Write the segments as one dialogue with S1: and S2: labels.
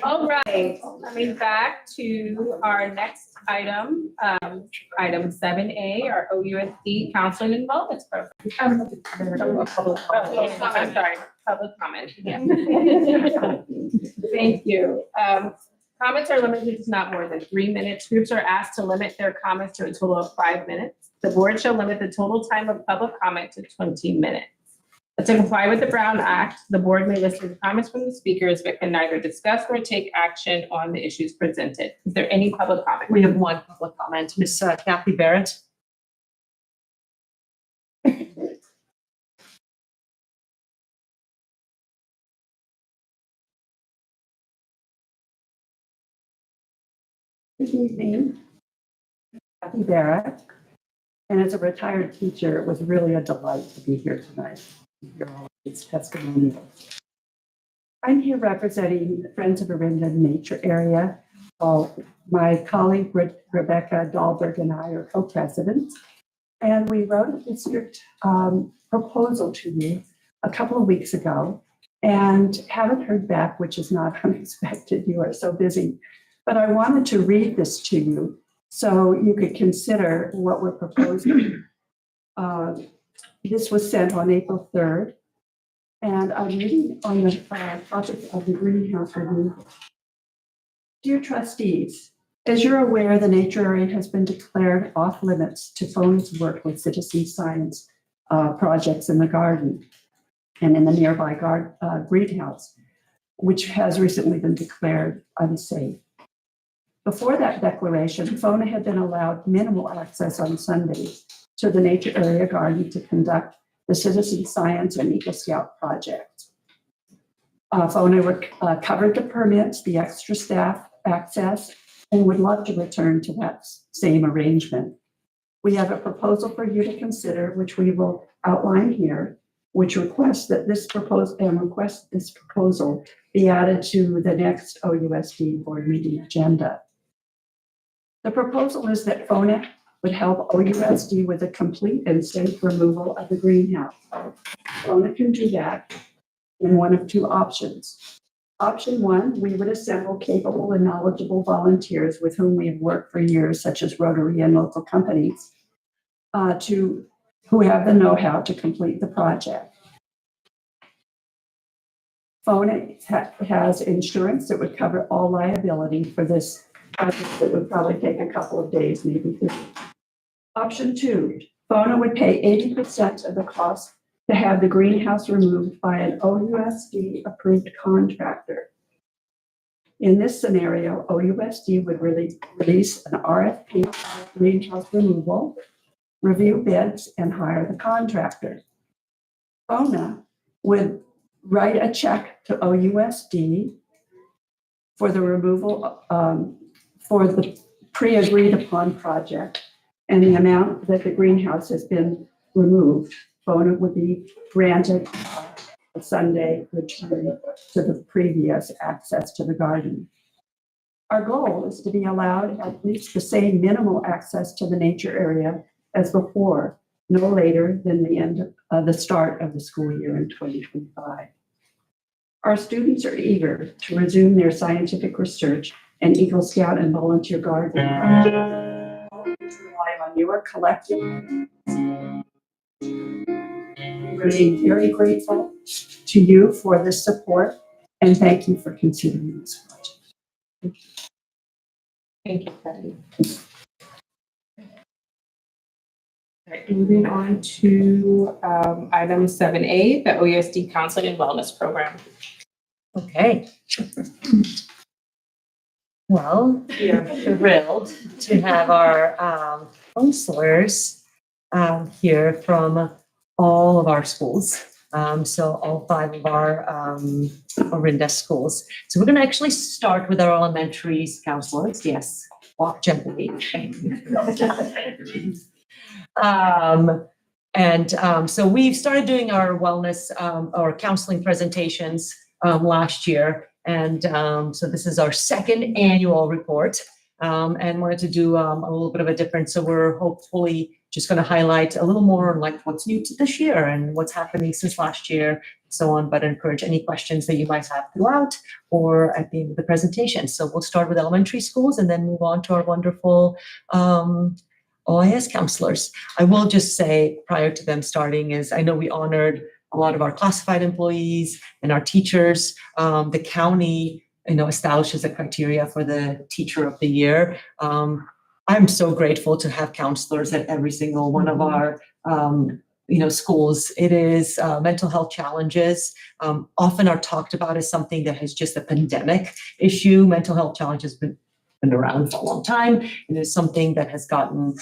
S1: All right, coming back to our next item, item 7A, our OUSD Counseling and Wellness Program. I'm sorry, public comment. Yeah. Thank you. Comments are limited to not more than 3 minutes. Groups are asked to limit their comments to a total of 5 minutes. The board shall limit the total time of public comment to 20 minutes. To comply with the Brown Act, the board may listen to comments from the speakers, but can neither discuss or take action on the issues presented. Is there any public comment?
S2: We have one public comment, Ms. Kathy Barrett.
S3: Good evening, Kathy Barrett. And as a retired teacher, it was really a delight to be here tonight to hear all of these testimonials. I'm here representing the Friends of Orinda Nature Area. My colleague Rebecca Dahlberg and I are co-presidents. And we wrote a district proposal to you a couple of weeks ago and haven't heard back, which is not unexpected. You are so busy. But I wanted to read this to you so you could consider what we're proposing. This was sent on April 3rd, and I'm reading on the topic of the greenhouse removal. Dear trustees, as you're aware, the nature area has been declared off limits to FONA's work with citizen science projects in the garden and in the nearby greenhouse, which has recently been declared unsafe. Before that declaration, FONA had been allowed minimal access on Sundays to the nature area garden to conduct the citizen science and Eagle Scout project. FONA covered the permits, the extra staff access, and would love to return to that same arrangement. We have a proposal for you to consider, which we will outline here, which requests that this proposal be added to the next OUSD board meeting agenda. The proposal is that FONA would help OUSD with a complete and safe removal of the greenhouse. FONA can do that in one of two options. Option one, we would assemble capable and knowledgeable volunteers with whom we have worked for years, such as Rotary and local companies, who have the know-how to complete the project. FONA has insurance that would cover all liability for this project that would probably take a couple of days, maybe 3. Option two, FONA would pay 80% of the cost to have the greenhouse removed by an OUSD approved contractor. In this scenario, OUSD would release an RFP for greenhouse removal, review bids, and hire the contractor. FONA would write a check to OUSD for the removal for the pre-agreed upon project, and the amount that the greenhouse has been removed. FONA would be granted a Sunday return to the previous access to the garden. Our goal is to be allowed at least the same minimal access to the nature area as before, no later than the start of the school year in 2025. Our students are eager to resume their scientific research and Eagle Scout and volunteer garden. Rely on your collective. We're very grateful to you for this support, and thank you for considering this project.
S1: Thank you, Patty. All right, moving on to item 7A, the OUSD Counseling and Wellness Program.
S2: Okay. Well, we are thrilled to have our counselors here from all of our schools. So all 5 of our Orinda schools. So we're going to actually start with our elementary counselors. Yes, walk gently. So we've started doing our wellness or counseling presentations last year. And so this is our second annual report. and wanted to do a little bit of a difference. So we're hopefully just going to highlight a little more like what's new to this year and what's happening since last year, so on, but encourage any questions that you might have throughout or at the end of the presentation. So we'll start with elementary schools and then move on to our wonderful OIS counselors. I will just say prior to them starting is I know we honored a lot of our classified employees and our teachers. The county, establishes a criteria for the teacher of the year. I'm so grateful to have counselors at every single one of our schools. It is mental health challenges often are talked about as something that has just a pandemic issue. Mental health challenges been around for a long time. It is something that has gotten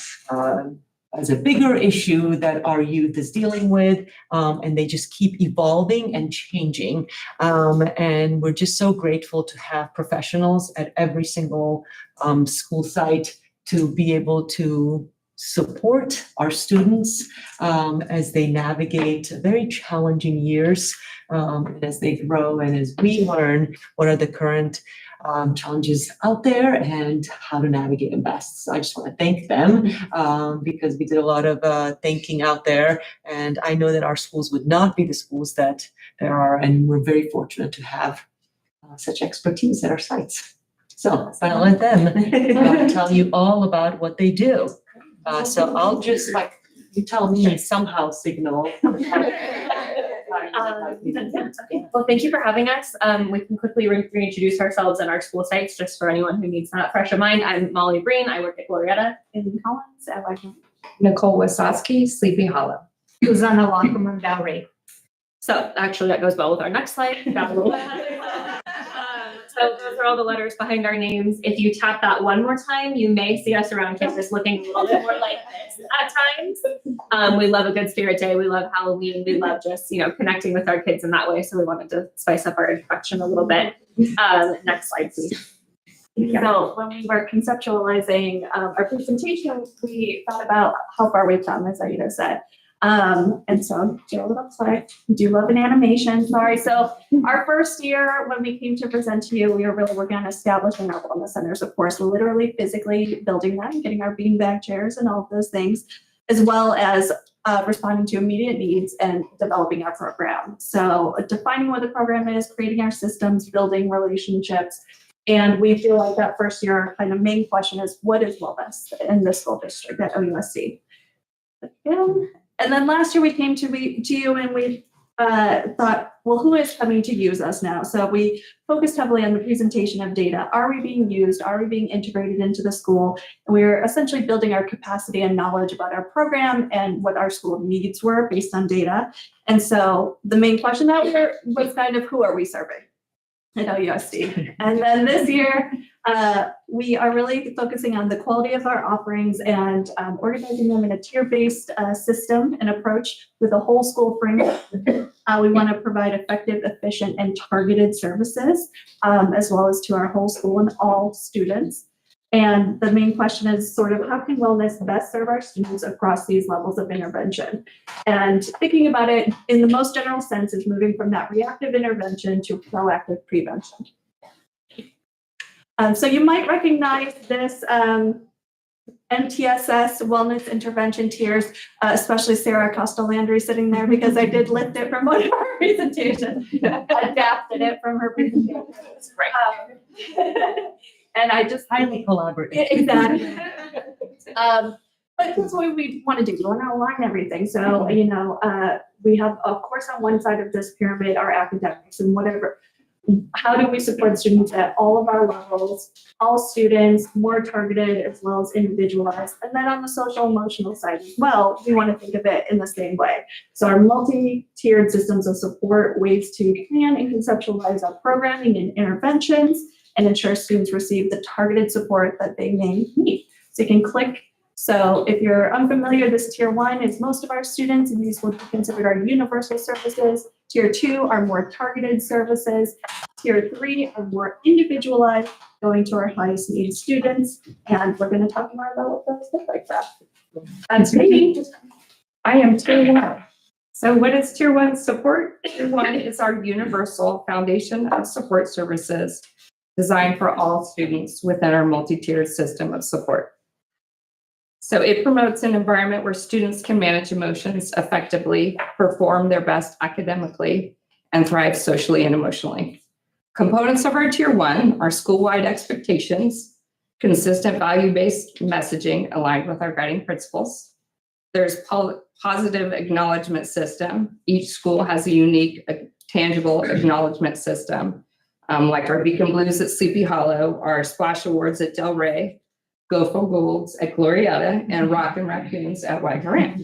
S2: as a bigger issue that our youth is dealing with, and they just keep evolving and changing. And we're just so grateful to have professionals at every single school site to be able to support our students as they navigate very challenging years, as they grow and as we learn what are the current challenges out there and how to navigate them best. So I just want to thank them because we did a lot of thinking out there, and I know that our schools would not be the schools that there are, and we're very fortunate to have such expertise at our sites. So I'll let them tell you all about what they do. So I'll just you tell me somehow signal.
S4: Well, thank you for having us. We can quickly reintroduce ourselves and our school sites just for anyone who needs that fresh of mind. I'm Molly Breen. I work at Glorietta in Collins. And
S5: Nicole Wasowski, Sleepy Hollow.
S4: Susanna Lockerman, Bowery. So actually that goes well with our next slide. So those are all the letters behind our names. If you tap that one more time, you may see us around campus looking a little bit more like this at times. We love a good spirit day. We love Halloween. We love just, connecting with our kids in that way. So we wanted to spice up our introduction a little bit. Next slide, please. So when we were conceptualizing our presentation, we thought about how far we've come, as Aida said. And so Jill, it looks like we do love an animation. Sorry. So our first year when we came to present to you, we were really working on establishing our wellness centers, of course, literally physically building them, getting our beanbag chairs and all of those things, as well as responding to immediate needs and developing our program. So defining what the program is, creating our systems, building relationships. And we feel like that first year kind of main question is, what is wellness in the school district at OUSC? And then last year we came to you and we thought, well, who is coming to use us now? So we focused heavily on the presentation of data. Are we being used? Are we being integrated into the school? And we're essentially building our capacity and knowledge about our program and what our school needs were based on data. And so the main question that was kind of, who are we serving at OUSC? And then this year, we are really focusing on the quality of our offerings and organizing them in a tier-based system and approach with a whole school framework. We want to provide effective, efficient, and targeted services, as well as to our whole school and all students. And the main question is sort of how can wellness best serve our students across these levels of intervention? And thinking about it in the most general sense is moving from that reactive intervention to proactive prevention. So you might recognize this MTSS wellness intervention tiers, especially Sarah Costa-Landry sitting there because I did lift it from one of her presentations, adapted it from her presentation. And I just
S2: Highly collaborative.
S4: exactly. But that's what we want to do. We want to align everything. So, we have, of course, on one side of this pyramid, our academics and whatever. How do we support students at all of our levels, all students, more targeted as well as individualized? And then on the social emotional side as well, we want to think of it in the same way. So our multi-tiered systems of support, ways to plan and conceptualize our programming and interventions and ensure students receive the targeted support that they may need. So you can click. So if you're unfamiliar, this tier 1 is most of our students, and these would be considered our universal services. Tier 2 are more targeted services. Tier 3 are more individualized, going to our highest need students. And we're going to talk more about what those look like that.
S5: That's me. I am tier 1. So what is tier 1 support? Tier 1 is our universal foundation of support services. designed for all students within our multi-tiered system of support. So it promotes an environment where students can manage emotions effectively, perform their best academically, and thrive socially and emotionally. Components of our Tier 1 are school-wide expectations, consistent value-based messaging aligned with our guiding principles. There's positive acknowledgement system. Each school has a unique, tangible acknowledgement system, like our Beacon Blues at Sleepy Hollow, our Splash Awards at Del Rey, Go for Golds at Glorietta, and Rockin' Raccoons at Wagner.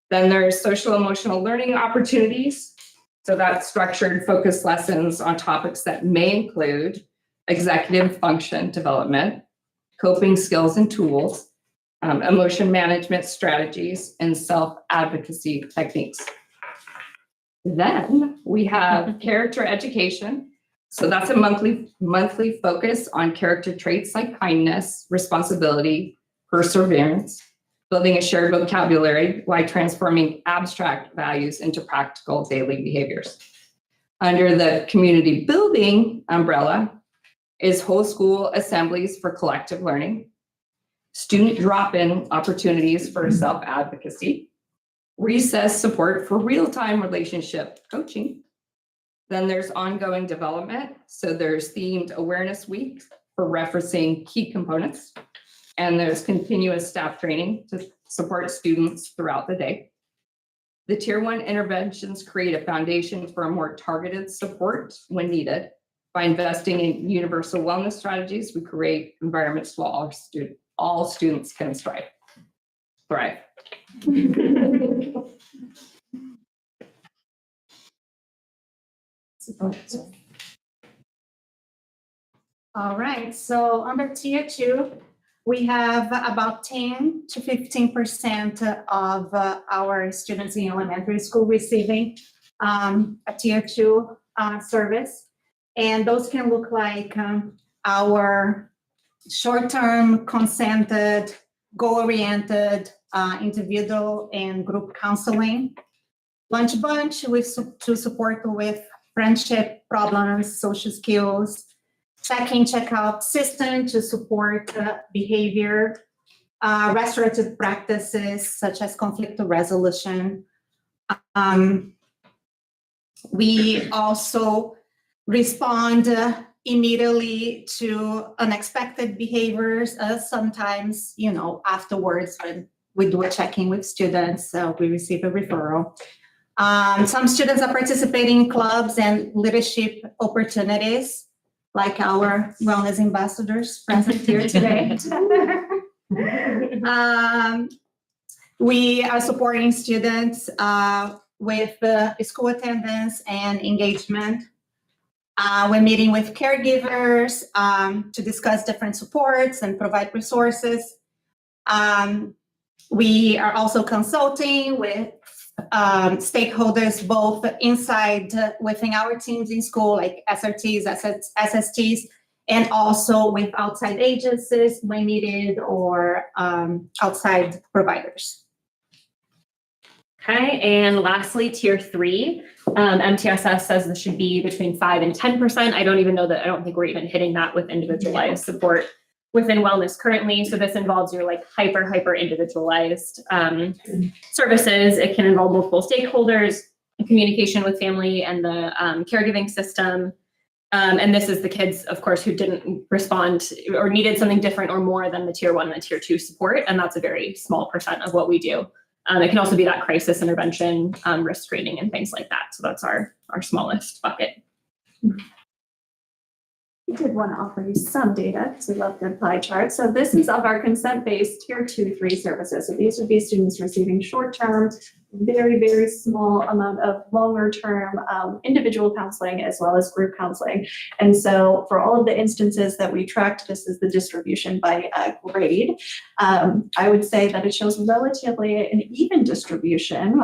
S5: Then there's social emotional learning opportunities. So that's structured focused lessons on topics that may include executive function development, coping skills and tools, emotion management strategies, and self-advocacy techniques. Then we have character education. So that's a monthly focus on character traits like kindness, responsibility, perseverance, building a shared vocabulary while transforming abstract values into practical daily behaviors. Under the community building umbrella is whole school assemblies for collective learning, student drop-in opportunities for self-advocacy, recess support for real-time relationship coaching. Then there's ongoing development. So there's themed awareness weeks for referencing key components. And there's continuous staff training to support students throughout the day. The Tier 1 interventions create a foundation for a more targeted support when needed. By investing in universal wellness strategies, we create environments where all students can thrive.
S6: All right, so under Tier 2, we have about 10 to 15% of our students in elementary school receiving a Tier 2 service. And those can look like our short-term consented, goal-oriented, individual and group counseling. Lunch bunch to support with friendship problems, social skills. Check-in, check-out system to support behavior. Restorative practices such as conflict resolution. We also respond immediately to unexpected behaviors, sometimes, afterwards when we do a check-in with students, we receive a referral. Some students are participating in clubs and leadership opportunities, like our wellness ambassadors present here today. We are supporting students with school attendance and engagement. We're meeting with caregivers to discuss different supports and provide resources. We are also consulting with stakeholders both inside within our teams in school, like SRTs, SSTs, and also with outside agencies when needed or outside providers.
S4: Okay, and lastly, Tier 3, MTSS says this should be between 5 and 10%. I don't think we're even hitting that with individualized support within wellness currently. So this involves your hyper individualized services. It can involve multiple stakeholders, communication with family and the caregiving system. And this is the kids, of course, who didn't respond or needed something different or more than the Tier 1 and the Tier 2 support. And that's a very small percent of what we do. It can also be that crisis intervention, risk screening and things like that. So that's our smallest bucket.
S7: We did want to offer you some data because we love the pie chart. So this is of our consent-based Tier 2, 3 services. So these would be students receiving short-term, very, very small amount of longer-term individual counseling as well as group counseling. And so for all of the instances that we tracked, this is the distribution by grade. I would say that it shows relatively an even distribution,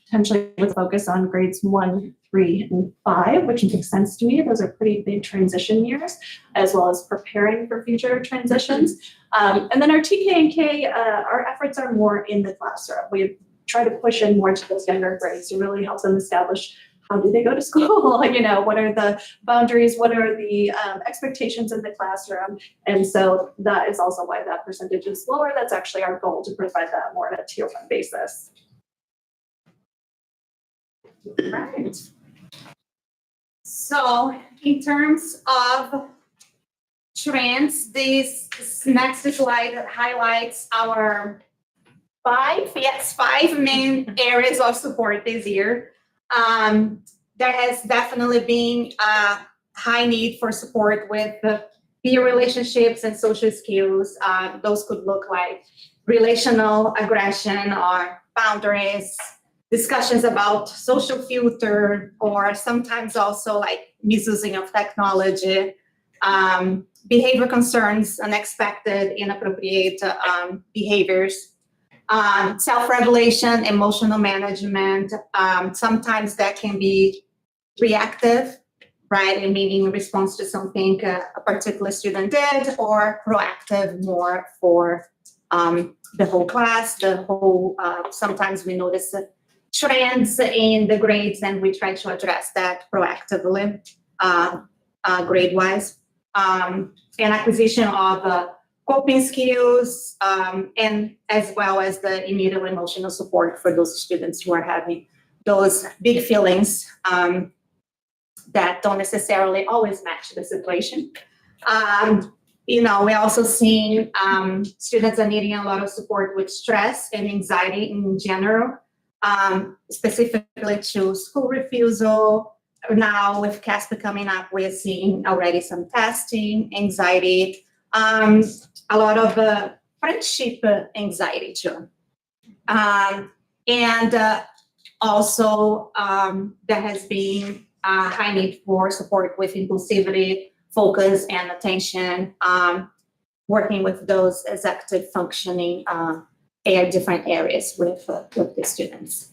S7: potentially with focus on grades 1, 3, and 5, which makes sense to me. Those are pretty big transition years, as well as preparing for future transitions. And then our TK and K, our efforts are more in the classroom. We try to push in more to those younger grades to really help them establish how do they go to school? You know, what are the boundaries? What are the expectations in the classroom? And so that is also why that percentage is lower. That's actually our goal, to provide that more on a tier one basis.
S6: Right. So in terms of trends, this next slide highlights our five main areas of support this year. There has definitely been a high need for support with the peer relationships and social skills. Those could look like relational aggression or boundaries, discussions about social filter, or sometimes also like misusing of technology, behavior concerns, unexpected, inappropriate behaviors, self-regulation, emotional management. Sometimes that can be reactive, right? And meaning in response to something a particular student did, or proactive more for the whole class, sometimes we notice trends in the grades and we try to address that proactively, grade-wise. And acquisition of coping skills, and as well as the immediate emotional support for those students who are having those big feelings that don't necessarily always match the situation. We're also seeing students are needing a lot of support with stress and anxiety in general, specifically to school refusal. Now with CASPA coming up, we're seeing already some testing, anxiety, a lot of friendship anxiety too. And also there has been a high need for support with impulsivity, focus, and attention, working with those executive functioning different areas with the students.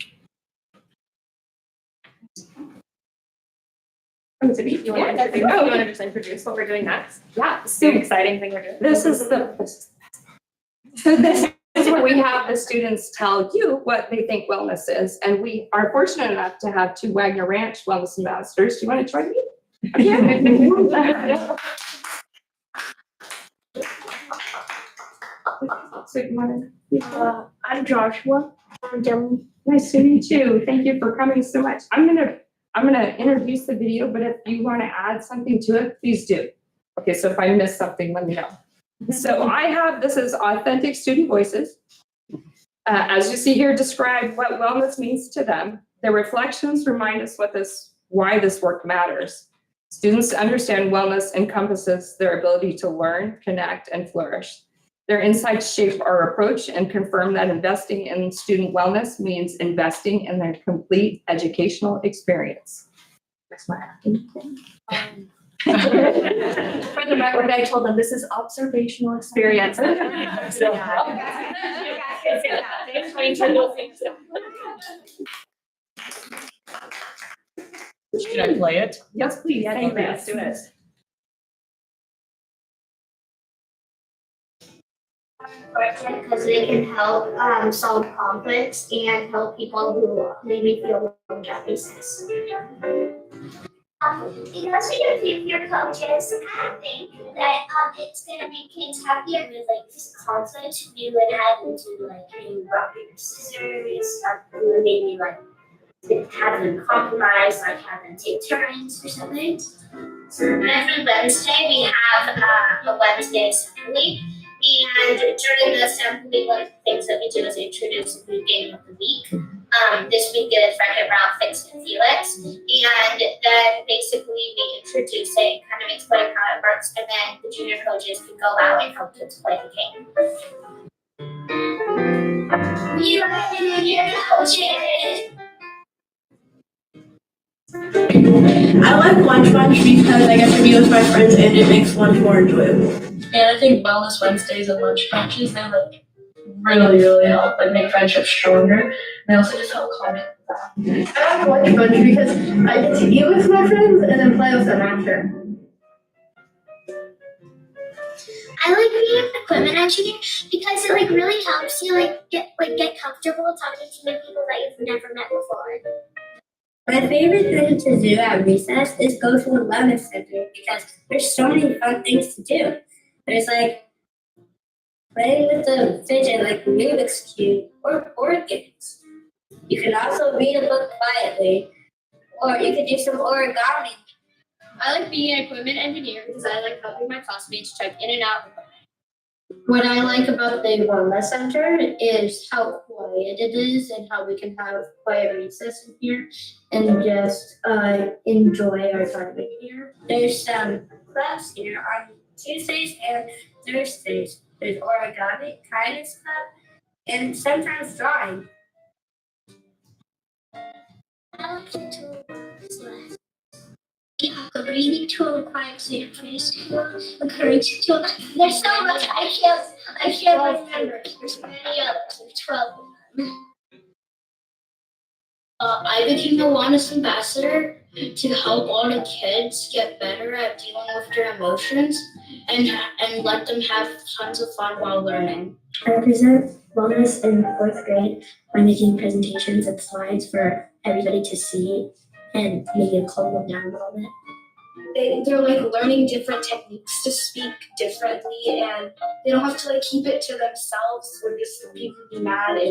S4: You want to just introduce what we're doing next?
S5: Yeah,
S4: The exciting thing we're doing.
S5: so this is where we have the students tell you what they think wellness is. And we are fortunate enough to have two Wagner Ranch wellness ambassadors. Do you want to join me? So you want to?
S8: I'm Joshua. I'm Dylan.
S5: Nice to meet you. Thank you for coming so much. I'm gonna introduce the video, but if you want to add something to it, please do. Okay, so if I miss something, let me know. So this is authentic student voices. As you see here, describe what wellness means to them. Their reflections remind us why this work matters. Students understand wellness encompasses their ability to learn, connect, and flourish. Their insights shape our approach and confirm that investing in student wellness means investing in their complete educational experience. That's my acting.
S7: For the record, I told them this is observational experience.
S2: Should I play it?
S5: Yes, please. Thank you.
S7: Let's do it.
S8: Because they can help solve conflicts and help people who maybe feel low business. Because we have peer coaches, I think that it's gonna make kids happier with like this conflict we would have into like maybe rock paper scissors, or maybe like have them compromise, like have them take turns or something. So every Wednesday we have a Wednesday assembly. And during the assembly, one of the things that we do is introduce a new game of the week. This week is Wreck It Ralph, Fix It, Felix. And then basically we introduce it, kind of explain how it works, and then the junior coaches can go out and help kids play the game. We are the junior coaches.
S9: I like Lunch Bunch because I get to be with my friends and it makes lunch more enjoyable.
S10: And I think Wellness Wednesdays and lunch bunches, they like really help like make friendships stronger. And they also just help calm it down.
S9: I like Lunch Bunch because I get to eat with my friends and then play with them after.
S8: I like being an equipment engineer because it like really helps you get comfortable talking to new people that you've never met before. My favorite thing to do at recess is go to the wellness center because there's so many fun things to do. There's like playing with the fidget like Rubik's Cube or board games. You can also read a book quietly, or you could do some origami.
S11: I like being an equipment engineer because I like helping my classmates check in and out. What I like about the wellness center is how quiet it is and how we can have quiet recess in here and just enjoy our time in here.
S8: There's some clubs here on Tuesdays and Thursdays. There's origami, kindness club, and sometimes drawing. I like to the breathing tool, quiet space tool, the courage tool. There's so much I can't remember. There's many others. There's 12 of them.
S11: I became a wellness ambassador to help all the kids get better at dealing with their emotions and let them have tons of fun while learning.
S8: I represent wellness in 4th grade by making presentations and slides for everybody to see and maybe calm them down a little bit.
S11: They're like learning different techniques to speak differently, and they don't have to like keep it to themselves or just people be mad.
S8: I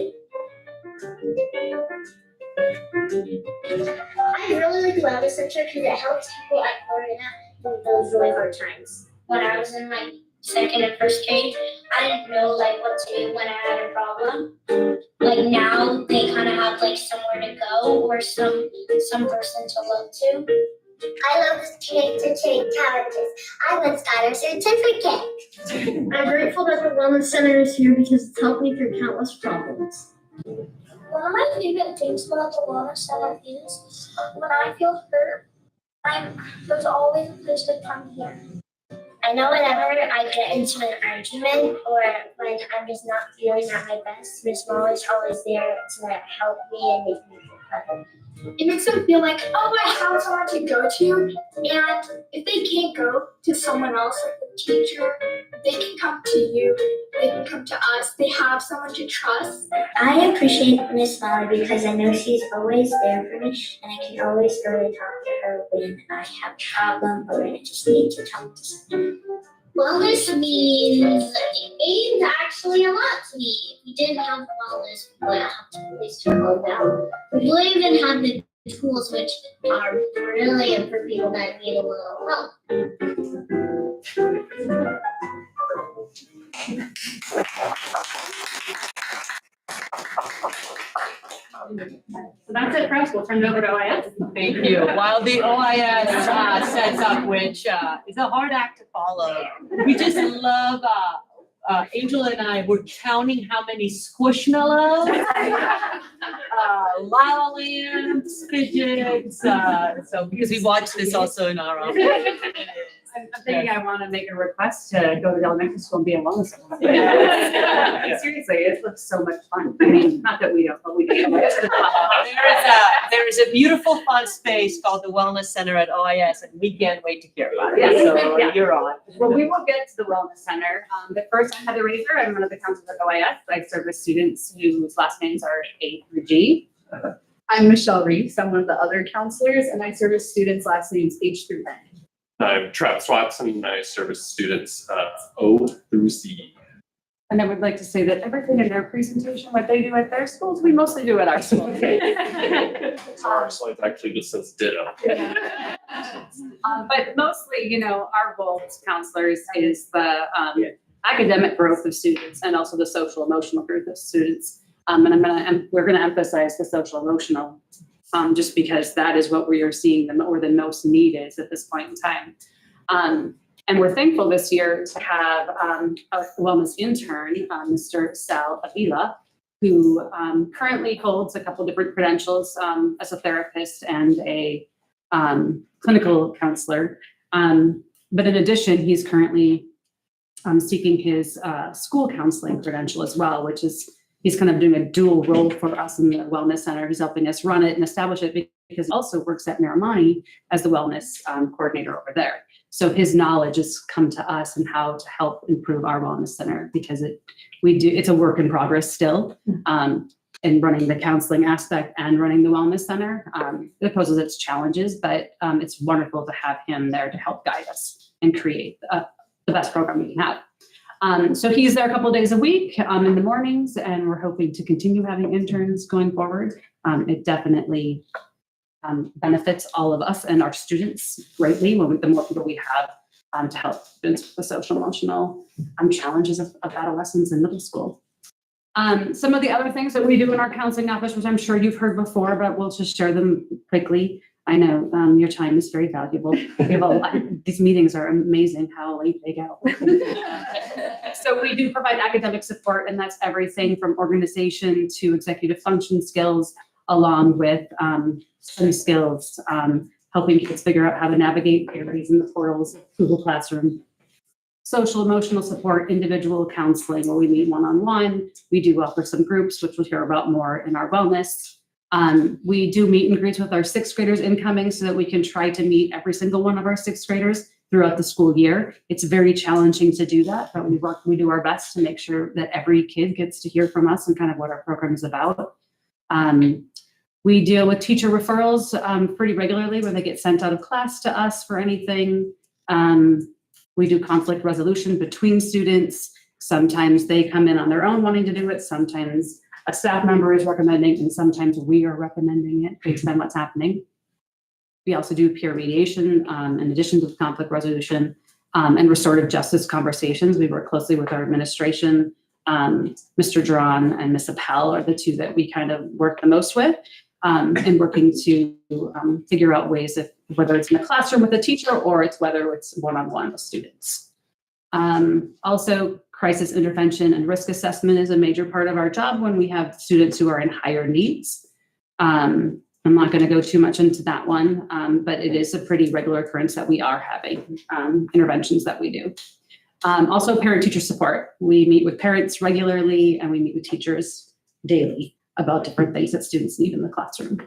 S8: really like the wellness center because it helps people at Orinda through those really hard times. When I was in like 2nd and 1st grade, I didn't know like what to do when I had a problem. Like now they kind of have like somewhere to go or some person to look to. I love to take challenges. I once got a certificate.
S11: I'm grateful that the wellness center is here because it's helped me through countless problems.
S8: One of my favorite things about the wellness center is when I feel hurt, there's always a place to come here. I know whenever I get into an argument or when I'm just not feeling at my best, Miss Molly is always there to help me and make me feel better.
S11: It makes them feel like, oh, I have someone to go to, and if they can't go to someone else, like the teacher, they can come to you, they can come to us, they have someone to trust.
S8: I appreciate Miss Molly because I know she's always there for me and I can always go to talk to her when I have a problem or when I just need to talk to someone.
S11: Wellness means actually a lot to me. If we didn't have wellness, we wouldn't have a place to go now. We wouldn't even have the tools which are brilliant for people that need a little help.
S1: So that's it for us. We'll turn it over to OIS.
S2: Thank you. While the OIS sets up, which is a hard act to follow, we just love, Angel and I were counting how many Squishmallows, La Lands, fidgets, so because we watched this also in our office.
S1: I'm thinking I want to make a request to go to elementary school and be a wellness. Seriously, it looks so much fun. I mean, not that we don't, but we do.
S2: There is a beautiful fun space called the Wellness Center at OIS, and we can't wait to hear about it.
S1: Yes.
S2: So
S1: Yeah.
S2: you're on.
S1: Well, we will get to the Wellness Center. But first, I'm Heather Razor. I'm one of the counselors at OIS. I serve with students whose last names are A through G.
S12: I'm Michelle Reese. I'm one of the other counselors, and I service students' last names H through N.
S13: I'm Travis Watson, and I service students O through C.
S1: And I would like to say that everything in their presentation, what they do at their schools, we mostly do at our school.
S13: So our slides actually just says ditto.
S1: But mostly, you know, our role as counselors is the academic growth of students and also the social emotional growth of students. And we're gonna emphasize the social emotional, just because that is what we are seeing the most need is at this point in time. And we're thankful this year to have a wellness intern, Mr. Sal Avila, who currently holds a couple different credentials as a therapist and a clinical counselor. But in addition, he's currently seeking his school counseling credential as well, which is, he's kind of doing a dual role for us in the Wellness Center. He's helping us run it and establish it because he also works at Miramani as the wellness coordinator over there. So his knowledge has come to us and how to help improve our Wellness Center because it's a work in progress still.
S14: in running the counseling aspect and running the wellness center. It poses its challenges, but it's wonderful to have him there to help guide us and create the best program we can have. So he's there a couple of days a week in the mornings, and we're hoping to continue having interns going forward. It definitely benefits all of us and our students greatly when the more people we have to help students with the social emotional challenges of adolescence in middle school. Some of the other things that we do in our counseling office, which I'm sure you've heard before, but we'll just share them quickly. I know your time is very valuable. We have a lot, these meetings are amazing how late they go. So we do provide academic support, and that's everything from organization to executive function skills, along with study skills, helping kids figure out how to navigate areas in the portals of Google Classroom. Social emotional support, individual counseling where we meet one-on-one. We do offer some groups, which we'll hear about more in our wellness. We do meet and greets with our sixth graders incoming so that we can try to meet every single one of our sixth graders throughout the school year. It's very challenging to do that, but we do our best to make sure that every kid gets to hear from us and kind of what our program is about. We deal with teacher referrals pretty regularly where they get sent out of class to us for anything. We do conflict resolution between students. Sometimes they come in on their own wanting to do it. Sometimes a staff member is recommending, and sometimes we are recommending it based on what's happening. We also do peer mediation in addition to the conflict resolution and restorative justice conversations. We work closely with our administration. Mr. Duran and Ms. Appel are the two that we kind of work the most with and working to figure out ways of whether it's in the classroom with a teacher or whether it's one-on-one with students. Also, crisis intervention and risk assessment is a major part of our job when we have students who are in higher needs. I'm not going to go too much into that one, but it is a pretty regular occurrence that we are having interventions that we do. Also, parent-teacher support. We meet with parents regularly and we meet with teachers daily about different things that students need in the classroom.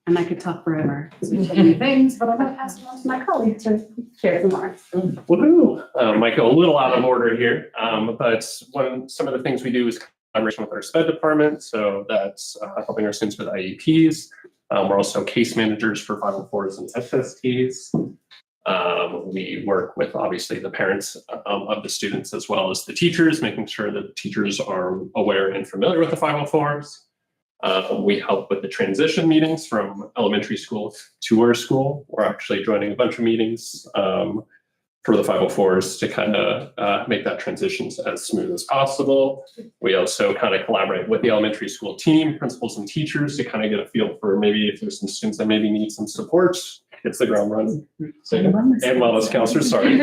S14: And I could talk forever. There's so many things, but I'm going to pass it on to my colleague to share some more.
S13: Woohoo! Might go a little out of order here, but some of the things we do is collaboration with our SPED department. So that's helping our students with IEPs. We're also case managers for 504s and SSTs. We work with obviously the parents of the students as well as the teachers, making sure that the teachers are aware and familiar with the 504s. We help with the transition meetings from elementary school to our school. We're actually joining a bunch of meetings for the 504s to kind of make that transition as smooth as possible. We also kind of collaborate with the elementary school team, principals and teachers to kind of get a feel for maybe if there's some students that maybe need some support. It's the ground running. And wellness counselors, sorry.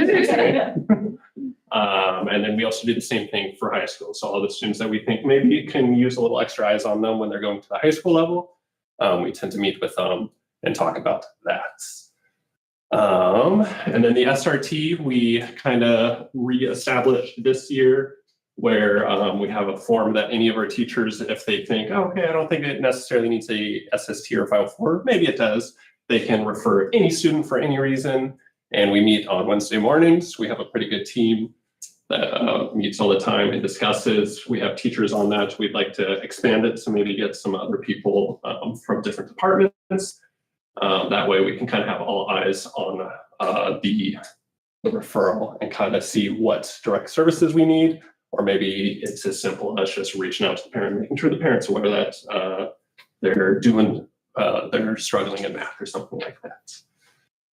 S13: And then we also do the same thing for high school. So all the students that we think maybe can use a little extra eyes on them when they're going to the high school level, we tend to meet with them and talk about that. And then the SRT, we kind of reestablished this year where we have a form that any of our teachers, if they think, oh, okay, I don't think it necessarily needs a SST or 504, maybe it does. They can refer any student for any reason. And we meet on Wednesday mornings. We have a pretty good team that meets all the time and discusses. We have teachers on that. We'd like to expand it, so maybe get some other people from different departments. That way we can kind of have all eyes on the referral and kind of see what direct services we need, or maybe it's as simple as just reaching out to the parent, making sure the parent's aware that they're struggling in math or something like that.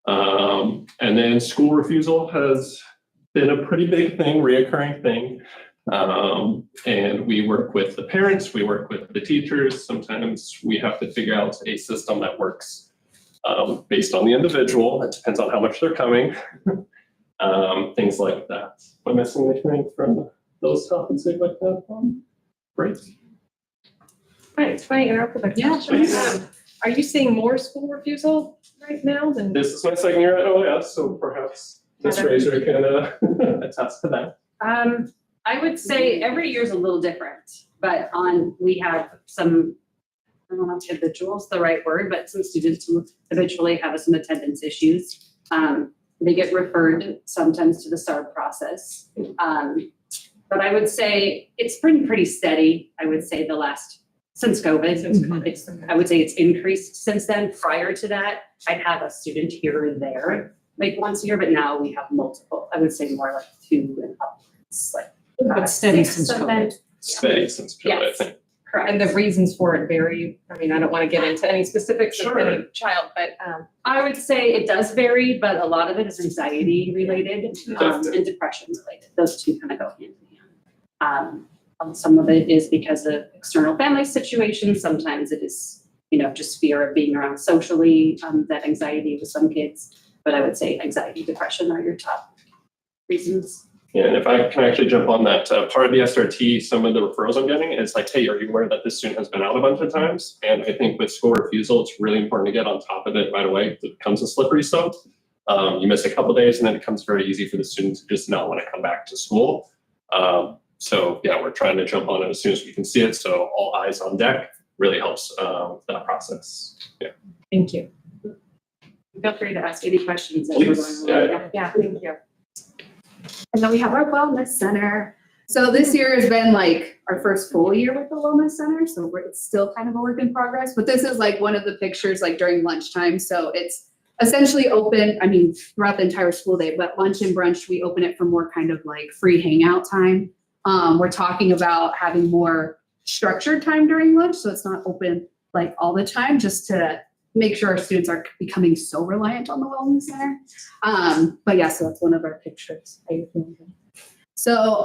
S13: And then school refusal has been a pretty big thing, reoccurring thing. And we work with the parents, we work with the teachers. Sometimes we have to figure out a system that works based on the individual. It depends on how much they're coming. Things like that. Am I missing anything from those topics like that? Great.
S2: Right, can I interrupt with a question? Are you seeing more school refusal right now than?
S13: This is my second year at OS, so perhaps Ms. Razor can attest to that.
S14: I would say every year is a little different, but we have some, I don't know if habitual is the right word, but some students who habitually have some attendance issues. They get referred sometimes to the SARB process. But I would say it's been pretty steady. I would say since COVID, I would say it's increased since then. Prior to that, I'd have a student here and there, like once a year, but now we have multiple. I would say more like 2 and upwards, like.
S2: But steady
S14: 6,
S2: since
S14: 7.
S2: COVID.
S13: Steady since COVID, I
S14: Yes.
S13: think.
S14: Correct.
S1: And the reasons for it vary. I mean, I don't want to get into any specifics of any child, but
S14: I would say it does vary, but a lot of it is anxiety related and depression related. Those two kind of go hand in hand. Some of it is because of external family situations. Sometimes it is, just fear of being around socially, that anxiety with some kids. But I would say anxiety, depression are your top reasons.
S13: Yeah, and if I can actually jump on that, part of the SRT, some of the referrals I'm getting is like, hey, are you aware that this student has been out a bunch of times? And I think with school refusal, it's really important to get on top of it right away. It becomes a slippery slope. You miss a couple of days and then it becomes very easy for the student to just not want to come back to school. So yeah, we're trying to jump on it as soon as we can see it. So all eyes on deck really helps that process. Yeah.
S1: thank you.
S14: Feel free to ask any questions as we're
S13: Please,
S14: going along.
S13: yeah.
S1: Yeah, thank you.
S12: And then we have our wellness center. So this year has been like our first full year with the wellness center. So it's still kind of a work in progress, but this is like one of the pictures like during lunchtime. So it's essentially open, throughout the entire school day, but lunch and brunch, we open it for more kind of like free hangout time. We're talking about having more structured time during lunch. So it's not open like all the time, just to make sure our students aren't becoming so reliant on the wellness center. But yeah, so that's one of our pictures. So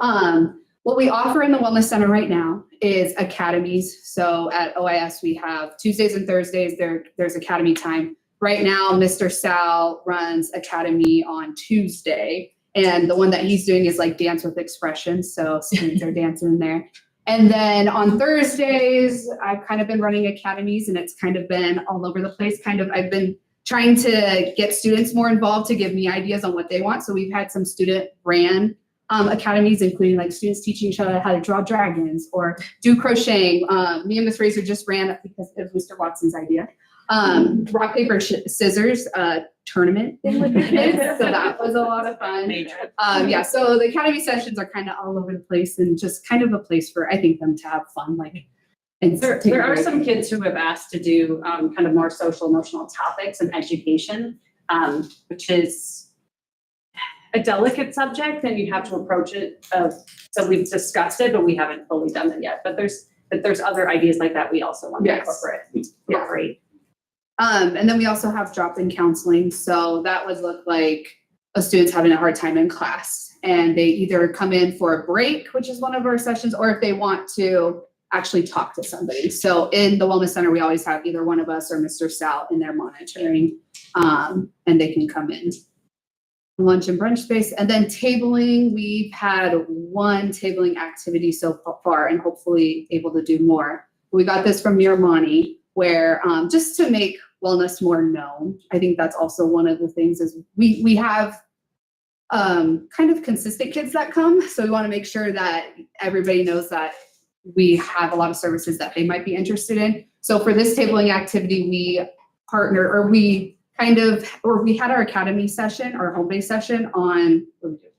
S12: what we offer in the wellness center right now is academies. So at OIS, we have Tuesdays and Thursdays, there's academy time. Right now, Mr. Sal runs academy on Tuesday. And the one that he's doing is like dance with expression. So students are dancing there. And then on Thursdays, I've kind of been running academies and it's kind of been all over the place. I've been trying to get students more involved to give me ideas on what they want. So we've had some student ran academies, including like students teaching each other how to draw dragons or do crocheting. Me and Miss Razor just ran, because it was Mr. Watson's idea, rock, paper, scissors tournament thing with the kids. So that was a lot of fun. Yeah, so the academy sessions are kind of all over the place and just kind of a place for, I think, them to have fun.
S14: There are some kids who have asked to do kind of more social emotional topics and education, which is a delicate subject and you have to approach it. So we've discussed it, but we haven't fully done it yet. But there's other ideas like that we also want to incorporate.
S12: And then we also have drop-in counseling. So that would look like a student's having a hard time in class and they either come in for a break, which is one of our sessions, or if they want to actually talk to somebody. So in the wellness center, we always have either one of us or Mr. Sal in there monitoring, and they can come in. Lunch and brunch space. And then tabling, we've had one tabling activity so far and hopefully able to do more. We got this from Miramani, where just to make wellness more known, I think that's also one of the things is we have kind of consistent kids that come. So we want to make sure that everybody knows that we have a lot of services that they might be interested in. So for this tabling activity, we we had our academy session, our home-based session on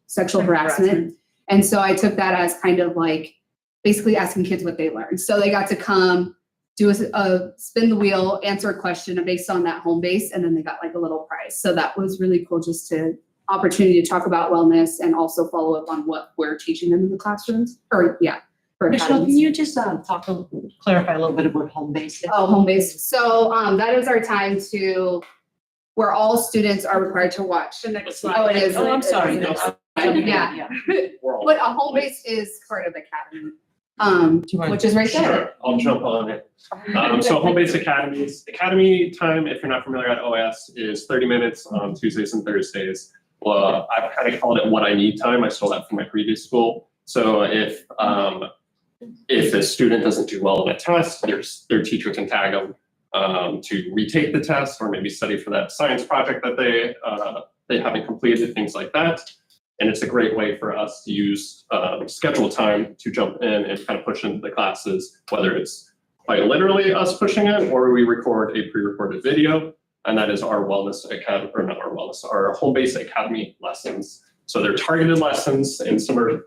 S12: sexual harassment. And so I took that as kind of like basically asking kids what they learned. So they got to come do a spin the wheel, answer a question based on that home base, and then they got like a little prize. So that was really cool, just to opportunity to talk about wellness and also follow up on what we're teaching them in the classrooms.
S2: Michelle, can you just clarify a little bit of what home base is?
S12: Oh, home base. So that is our time where all students are required to watch.
S14: The next slide.
S12: Oh, it is.
S2: Oh, I'm sorry. No.
S12: Yeah. But a home base is part of academy, which is right there.
S13: Sure, I'll jump on it. So home-based academies, academy time, if you're not familiar at OS, is 30 minutes on Tuesdays and Thursdays. Well, I've kind of called it what I need time. I stole that from my previous school. So if the student doesn't do well in a test, their teacher can tag them to retake the test or maybe study for that science project that they haven't completed, things like that. And it's a great way for us to use scheduled time to jump in and kind of push into the classes, whether it's quite literally us pushing in or we record a pre-recorded video. And that is our wellness academy, or not our wellness, our home-based academy lessons. So they're targeted lessons, and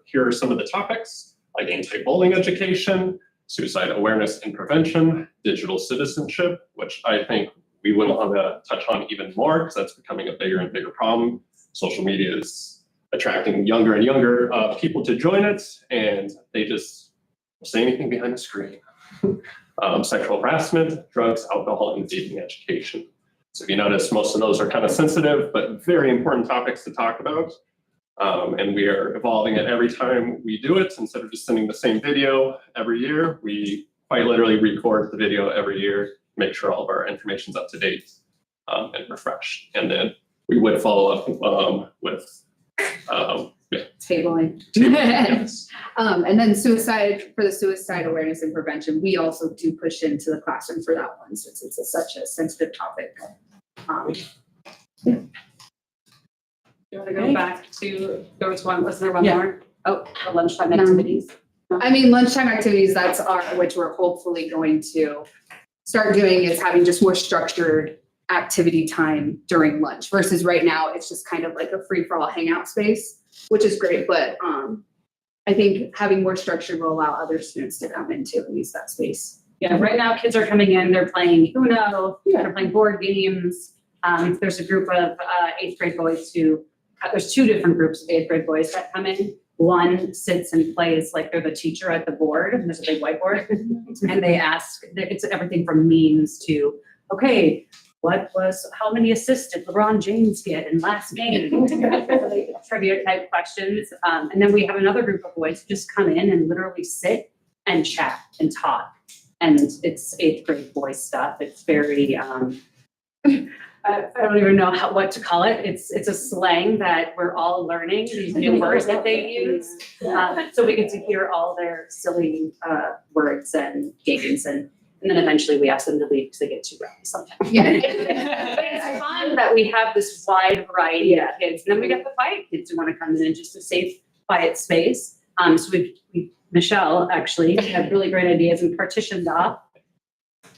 S13: here are some of the topics, like anti-bullying education, suicide awareness and prevention, digital citizenship, which I think we would want to touch on even more because that's becoming a bigger and bigger problem. Social media is attracting younger and younger people to join it, and they just don't say anything behind the screen. Sexual harassment, drugs, alcohol, and dating education. So if you notice, most of those are kind of sensitive, but very important topics to talk about. And we are evolving it every time we do it. Instead of just sending the same video every year, we quite literally record the video every year, make sure all of our information's up to date and refreshed. And then we would follow up with
S12: Tabling.
S13: yes.
S12: And then suicide, for the suicide awareness and prevention, we also do push into the classroom for that one, since it's such a sensitive topic.
S14: You want to go back to, there was there one
S12: Yeah.
S14: more? Oh, the lunchtime activities.
S12: I mean, lunchtime activities, that's which we're hopefully going to start doing, is having just more structured activity time during lunch versus right now, it's just kind of like a free-for-all hangout space, which is great, but I think having more structure will allow other students to come in too and use that space.
S14: Yeah, right now kids are coming in, they're playing Uno, they're playing board games. There's a group of 8th grade boys there's 2 different groups of 8th grade boys that come in. One sits and plays like they're the teacher at the board, and there's a big whiteboard. And they ask, it's everything from memes to, okay, how many assists did LeBron James get in last game? Trivia type questions. And then we have another group of boys who just come in and literally sit and chat and talk. And it's 8th grade boy stuff. It's very, I don't even know what to call it. It's a slang that we're all learning, these new words that they use. So we get to hear all their silly words and games, and then eventually we ask them to leave because they get too rowdy sometimes.
S12: Yeah.
S14: It's fun that we have this wide variety of kids. And then we got the quiet kids who want to come in and just a safe, quiet space. So Michelle actually had really great ideas and partitioned off.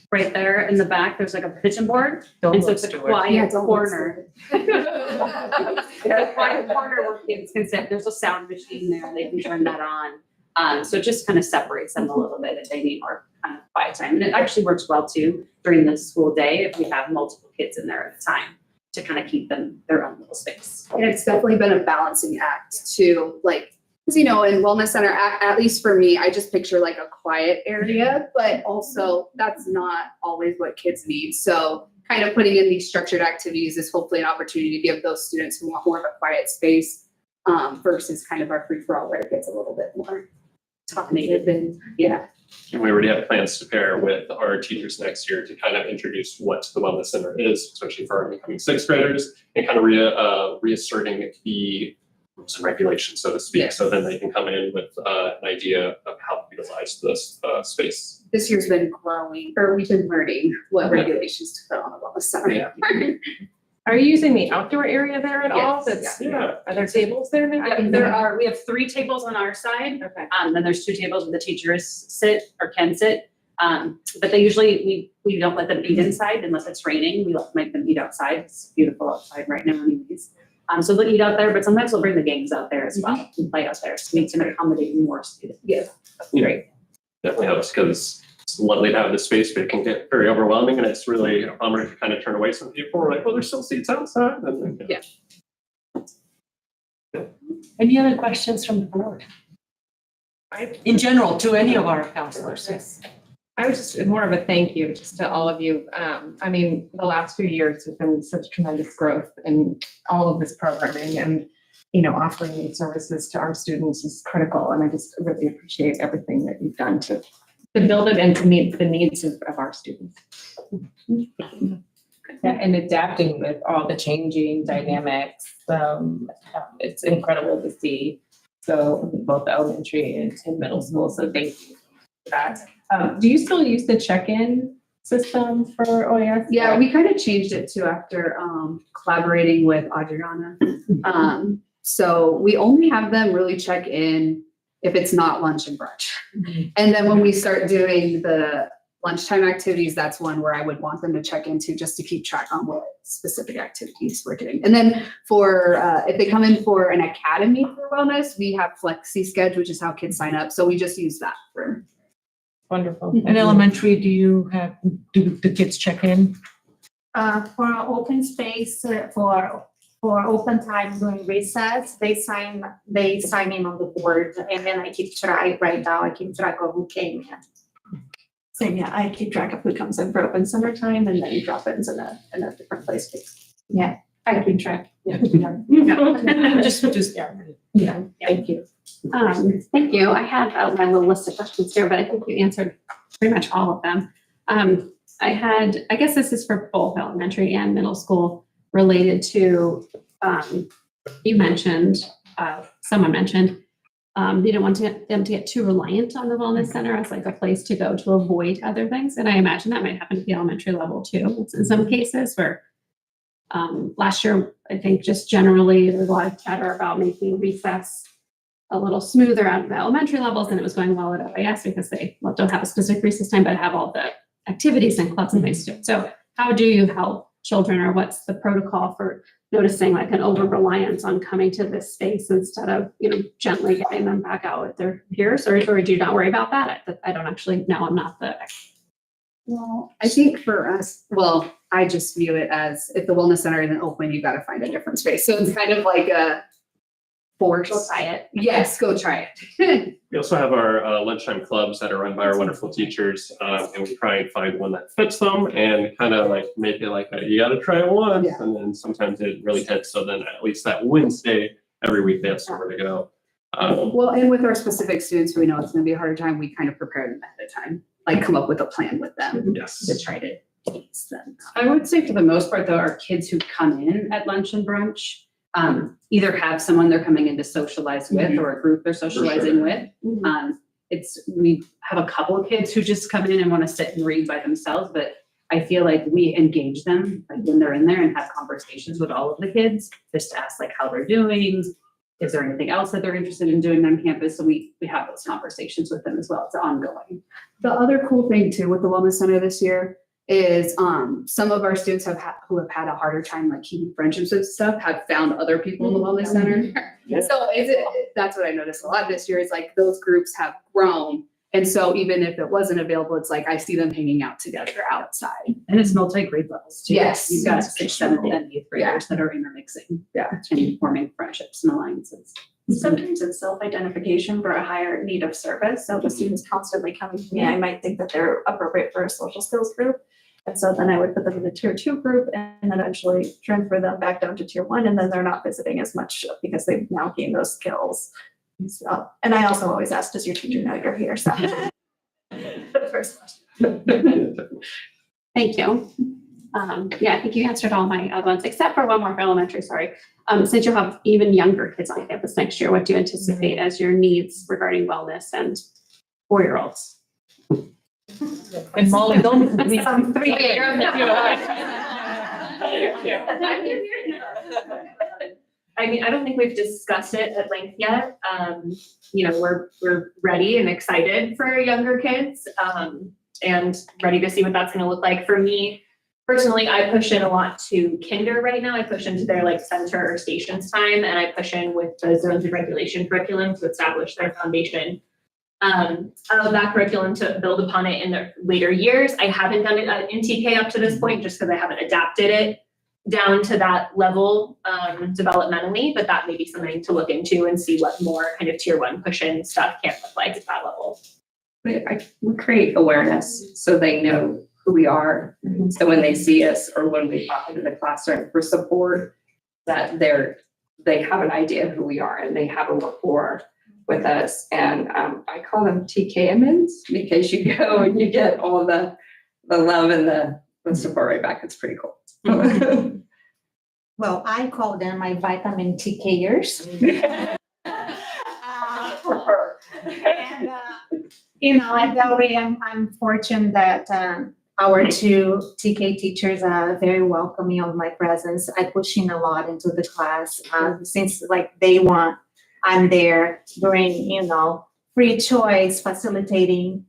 S14: Right there in the back, there's like a pigeon board. And so it's a quiet corner. It's a quiet corner where kids can sit. There's a sound machine there. They can turn that on. So it just kind of separates them a little bit if they need more kind of quiet time. And it actually works well too during the school day if we have multiple kids in there at a time to kind of keep them their own little space.
S12: And it's definitely been a balancing act to, like, because, in wellness center, at least for me, I just picture like a quiet area, but also that's not always what kids need. So kind of putting in these structured activities is hopefully an opportunity to give those students who want more of a quiet space versus kind of our free-for-all where it gets a little bit more dominated. And yeah.
S13: And we already have plans to pair with our teachers next year to kind of introduce what the Wellness Center is, especially for our incoming 6th graders, and kind of reasserting the rules and regulations, so to speak.
S12: Yes.
S13: So then they can come in with an idea of how to utilize this space.
S12: This year's been growing, or we've been learning what regulations to put on a wellness center.
S13: Yeah.
S1: Are you using the outdoor area there at all?
S12: Yes,
S1: Are there tables there now?
S14: We have 3 tables on our side.
S1: Okay.
S14: Then there's 2 tables where the teachers sit or can sit. But they usually, we don't let them eat inside unless it's raining. We make them eat outside. It's beautiful outside right now anyways. So they'll eat out there, but sometimes we'll bring the games out there as well and play out there. So we can accommodate more students.
S12: Yeah.
S14: That's great.
S13: Definitely helps because it's lovely to have the space, but it can get very overwhelming, and it's really a bummer to kind of turn away some people. We're like, well, there's still seats outside. And then,
S2: Any other questions from the board? In general, to any of our counselors?
S1: I was just more of a thank you just to all of you. I mean, the last few years have been such tremendous growth in all of this programming, and offering these services to our students is critical. And I just really appreciate everything that you've done to build it and to meet the needs of our students.
S15: And adapting with all the changing dynamics. It's incredible to see. So both elementary and middle school. So thank you for that.
S1: Do you still use the check-in system for OAS?
S12: Yeah, we kind of changed it too after collaborating with Adriana. So we only have them really check in if it's not lunch and brunch. And then when we start doing the lunchtime activities, that's one where I would want them to check into just to keep track on what specific activities we're doing. And then for, if they come in for an academy for wellness, we have Flexi Schedule, which is how kids sign up. So we just use that for.
S15: Wonderful.
S2: In elementary, do the kids check in?
S6: For open space, for open time during recess, they sign in on the board, and then I keep track, right now, I keep track of who came in.
S7: Same, yeah, I keep track of who comes in for open center time and then drop-ins in a different place.
S6: Yeah, I keep track.
S7: Yeah.
S15: Just, yeah.
S6: Yeah.
S15: Thank you.
S11: Thank you. I had my little list of questions here, but I think you answered pretty much all of them. I guess this is for both elementary and middle school related to, you mentioned, someone mentioned, they didn't want them to get too reliant on the wellness center as like a place to go to avoid other things. And I imagine that might happen at the elementary level too. In some cases where last year, I think just generally there was a lot of chatter about making recess a little smoother at the elementary levels, and it was going well at OAS because they don't have a specific recess time, but have all the activities and clubs and things to do. So how do you help children, or what's the protocol for noticing like an over-reliance on coming to this space instead of, gently getting them back out with their peers, or do you not worry about that? I don't actually know. I'm not the expert.
S12: Well, I think for us, I just view it as if the wellness center isn't open, you got to find a different space. So it's kind of like a force.
S11: Go try it.
S12: Yes, go try it.
S13: We also have our lunchtime clubs that are run by our wonderful teachers, and we try and find one that fits them and kind of like make it like you got to try it once,
S12: Yeah.
S13: and then sometimes it really hits. So then at least that Wednesday every week they have somewhere to go.
S12: Well, and with our specific students who we know it's going to be a harder time, we kind of prepare them ahead of time, like come up with a plan with them
S13: Yes.
S12: to try to ease them.
S14: I would say for the most part, though, our kids who come in at lunch and brunch either have someone they're coming in to socialize with or a group they're socializing with. We have a couple of kids who just come in and want to sit and read by themselves, but I feel like we engage them like when they're in there and have conversations with all of the kids, just to ask like how they're doing. Is there anything else that they're interested in doing on campus? So we have those conversations with them as well. It's ongoing.
S12: The other cool thing too with the Wellness Center this year is some of our students who have had a harder time like keeping friendships and stuff have found other people in the Wellness Center. So that's what I noticed a lot this year is like those groups have grown. And so even if it wasn't available, it's like I see them hanging out together outside.
S14: And it's multi-grade levels too.
S12: Yes.
S14: You've got 6th, 7th, and 8th graders that are intermixing.
S12: Yeah.
S14: And forming friendships and alliances.
S7: Sometimes it's self-identification for a higher need of service. So the students constantly coming to me, I might think that they're appropriate for a social skills group. And so then I would put them in the tier 2 group and then eventually transfer them back down to tier 1. And then they're not visiting as much because they've now gained those skills. So, and I also always ask, does your teacher know you're here? So the first question.
S11: Thank you. I think you answered all my other ones, except for one more for elementary, sorry. Since you'll have even younger kids on campus next year, what do you anticipate as your needs regarding wellness and 4-year-olds?
S2: And Molly, don't we?
S11: Some 3.
S4: I mean, I don't think we've discussed it at length yet. We're ready and excited for younger kids, and ready to see what that's gonna look like. For me, personally, I push in a lot to kinder right now. I push into their like center or stations time, and I push in with the zones of regulation curriculum to establish their foundation of that curriculum to build upon it in the later years. I haven't done it in TK up to this point just because I haven't adapted it down to that level developmentally, but that may be something to look into and see what more kind of tier 1 push-in stuff can look like at that level.
S5: We create awareness so they know who we are. So when they see us or when we pop into the classroom for support, that they have an idea of who we are and they have a rapport with us. And I call them TKMNs because you go and you get all the love and the support right back. It's pretty cool.
S6: Well, I call them my vitamin TKers. At Delray, I'm fortunate that our 2 TK teachers are very welcoming of my presence. I push in a lot into the class since like day one. I'm there during, free choice, facilitating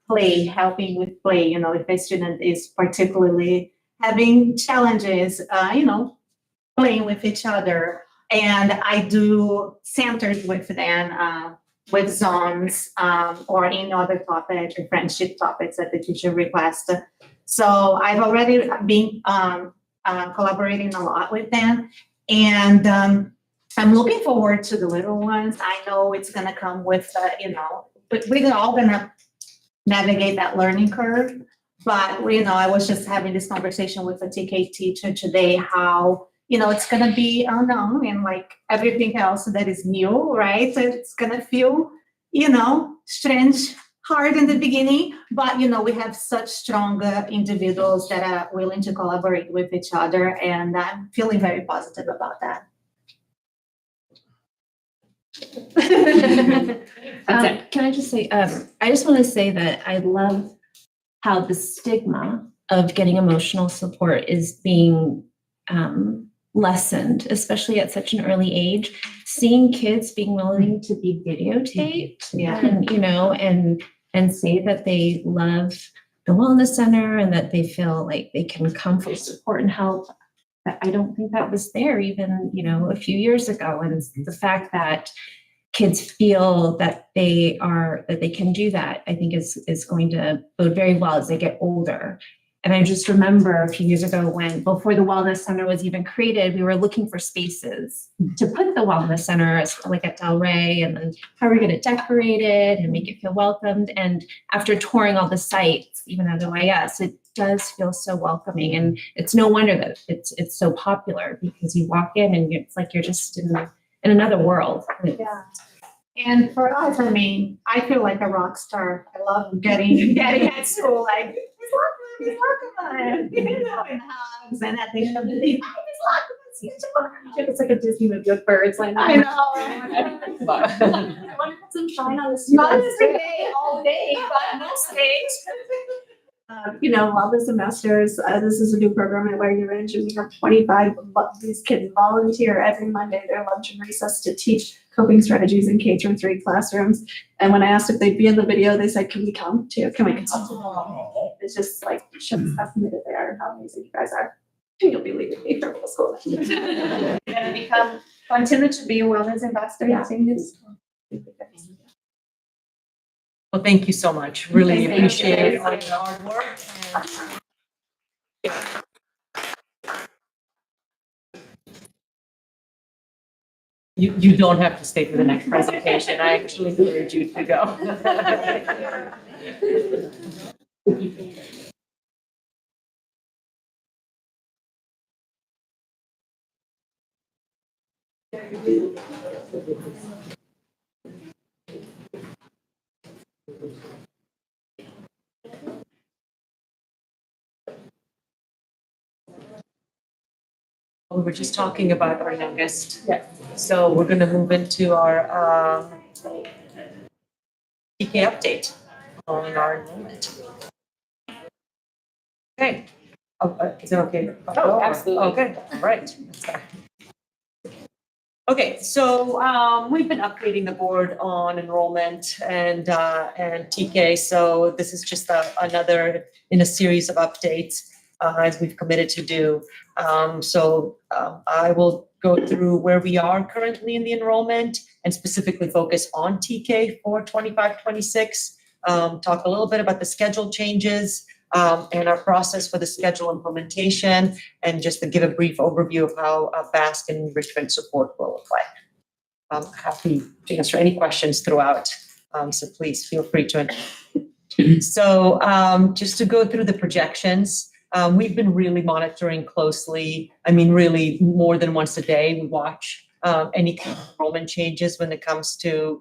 S6: play, helping with play. If a student is particularly having challenges, playing with each other. And I do centered with them with zones or any other topic, friendship topics that the teacher requests. So I've already been collaborating a lot with them. And I'm looking forward to the little ones. I know it's going to come with, but we're all going to navigate that learning curve. But, I was just having this conversation with a TK teacher today, how, it's going to be unknown and like everything else that is new, right? So it's going to feel, strange, hard in the beginning, but, we have such strong individuals that are willing to collaborate with each other. And I'm feeling very positive about that.
S16: Can I just say, I just want to say that I love how the stigma of getting emotional support is being lessened, especially at such an early age. Seeing kids being willing to be videotaped, and say that they love the wellness center and that they feel like they can come for support and help. I don't think that was there even, a few years ago. And the fact that kids feel that they can do that, I think is going to bode very well as they get older. And I just remember a few years ago before the Wellness Center was even created, we were looking for spaces to put the Wellness Center, like at Del Rey, and then how are we going to decorate it and make it feel welcomed. And after touring all the sites, even at OIS, it does feel so welcoming. And it's no wonder that it's so popular, because you walk in and it's like you're just in another world.
S6: Yeah. And for us, I feel like a rock star. I love getting at school, like, he's welcome, and hugs, and at the end of the day, it's like a Disney movie with birds. Like, I know. I want to put some shine on the students. Not every day, all day, but most days.
S7: All the semesters, this is a new program at Wagner Ranch, and we have 25 these kids volunteer every Monday, their lunch and recess, to teach coping strategies in K-3 classrooms. And when I asked if they'd be in the video, they said, "Can we come too? Can we come?" It's just like, shows how committed they are and how amazing you guys are. You'll be leaving me for middle school.
S6: And continue to be a wellness ambassador.
S7: Yeah.
S2: Well, thank you so much. Really
S6: Thank you.
S2: appreciate all your hard work. You don't have to stay for the next presentation. I actually encourage you to go. We were just talking about our youngest.
S15: Yes.
S2: So we're going to move into our TK update on our enrollment. Okay. Is it okay?
S15: Oh, absolutely.
S2: Okay, all right. Okay, so we've been updating the board on enrollment and TK. So this is just another in a series of updates as we've committed to do. I will go through where we are currently in the enrollment and specifically focus on TK for 25-26. Talk a little bit about the schedule changes and our process for the schedule implementation, and just to give a brief overview of how BASC and enrichment support will apply. I'm happy to answer any questions throughout, so please feel free to. So just to go through the projections, we've been really monitoring closely. Really more than once a day, we watch any enrollment changes when it comes to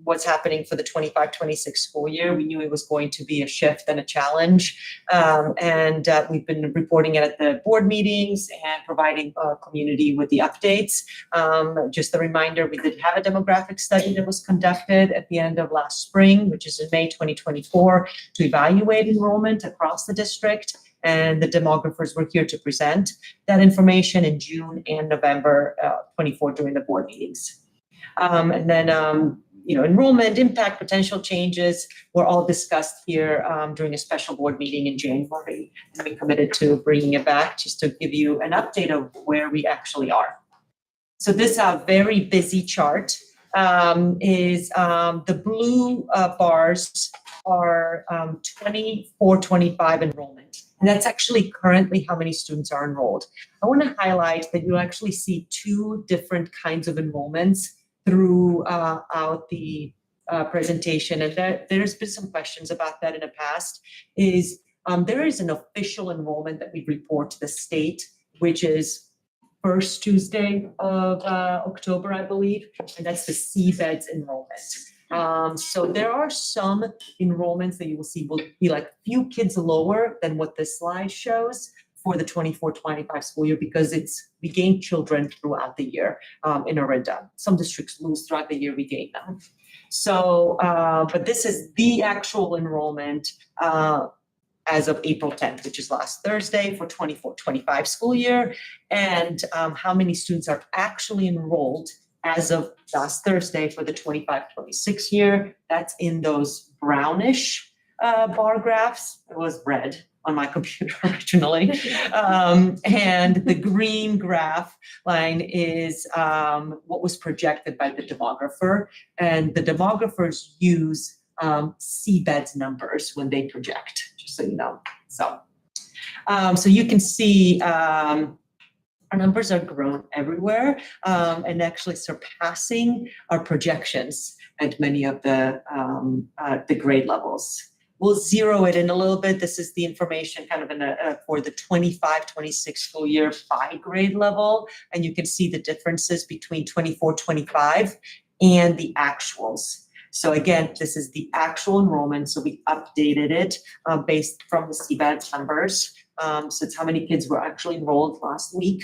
S2: what's happening for the 25-26 school year. We knew it was going to be a shift and a challenge. We've been reporting it at the board meetings and providing our community with the updates. Just a reminder, we did have a demographic study that was conducted at the end of last spring, which is in May 2024, to evaluate enrollment across the district. And the demographers were here to present that information in June and November 24 during the board meetings. enrollment, impact, potential changes were all discussed here during a special board meeting in January. And we committed to bringing it back just to give you an update of where we actually are. So this very busy chart is the blue bars are 24-25 enrollment. And that's actually currently how many students are enrolled. I want to highlight that you actually see two different kinds of enrollments throughout the presentation. And there's been some questions about that in the past. There is an official enrollment that we report to the state, which is first Tuesday of October, I believe, and that's the CBEDS enrollment. So there are some enrollments that you will see will be like few kids lower than what this slide shows for the 24-25 school year, because we gain children throughout the year in Orinda. Some districts lose throughout the year, we gain them. So, but this is the actual enrollment as of April 10th, which is last Thursday for 24-25 school year, and how many students are actually enrolled as of last Thursday for the 25-26 year. That's in those brownish bar graphs. It was red on my computer originally. And the green graph line is what was projected by the demographer. And the demographers use CBEDS numbers when they project, just so you know. So you can see our numbers are grown everywhere and actually surpassing our projections at many of the grade levels. We'll zero it in a little bit. This is the information kind of for the 25-26 school year by grade level. And you can see the differences between 24-25 and the actuals. So again, this is the actual enrollment. So we updated it based from the CBED numbers. So it's how many kids were actually enrolled last week.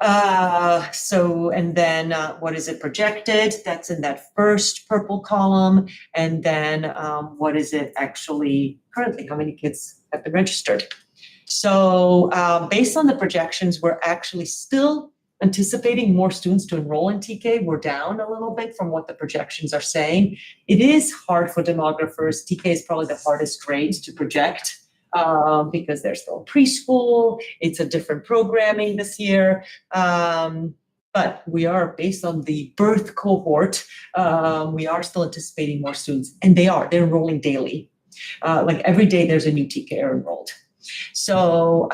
S2: And then what is it projected? That's in that first purple column. And then what is it actually currently? How many kids have been registered? So based on the projections, we're actually still anticipating more students to enroll in TK. We're down a little bit from what the projections are saying. It is hard for demographers. TK is probably the hardest grade to project. Because they're still preschool, it's a different programming this year. But we are, based on the birth cohort, we are still anticipating more students, and they're enrolling daily. Like every day there's a new TKer enrolled. So,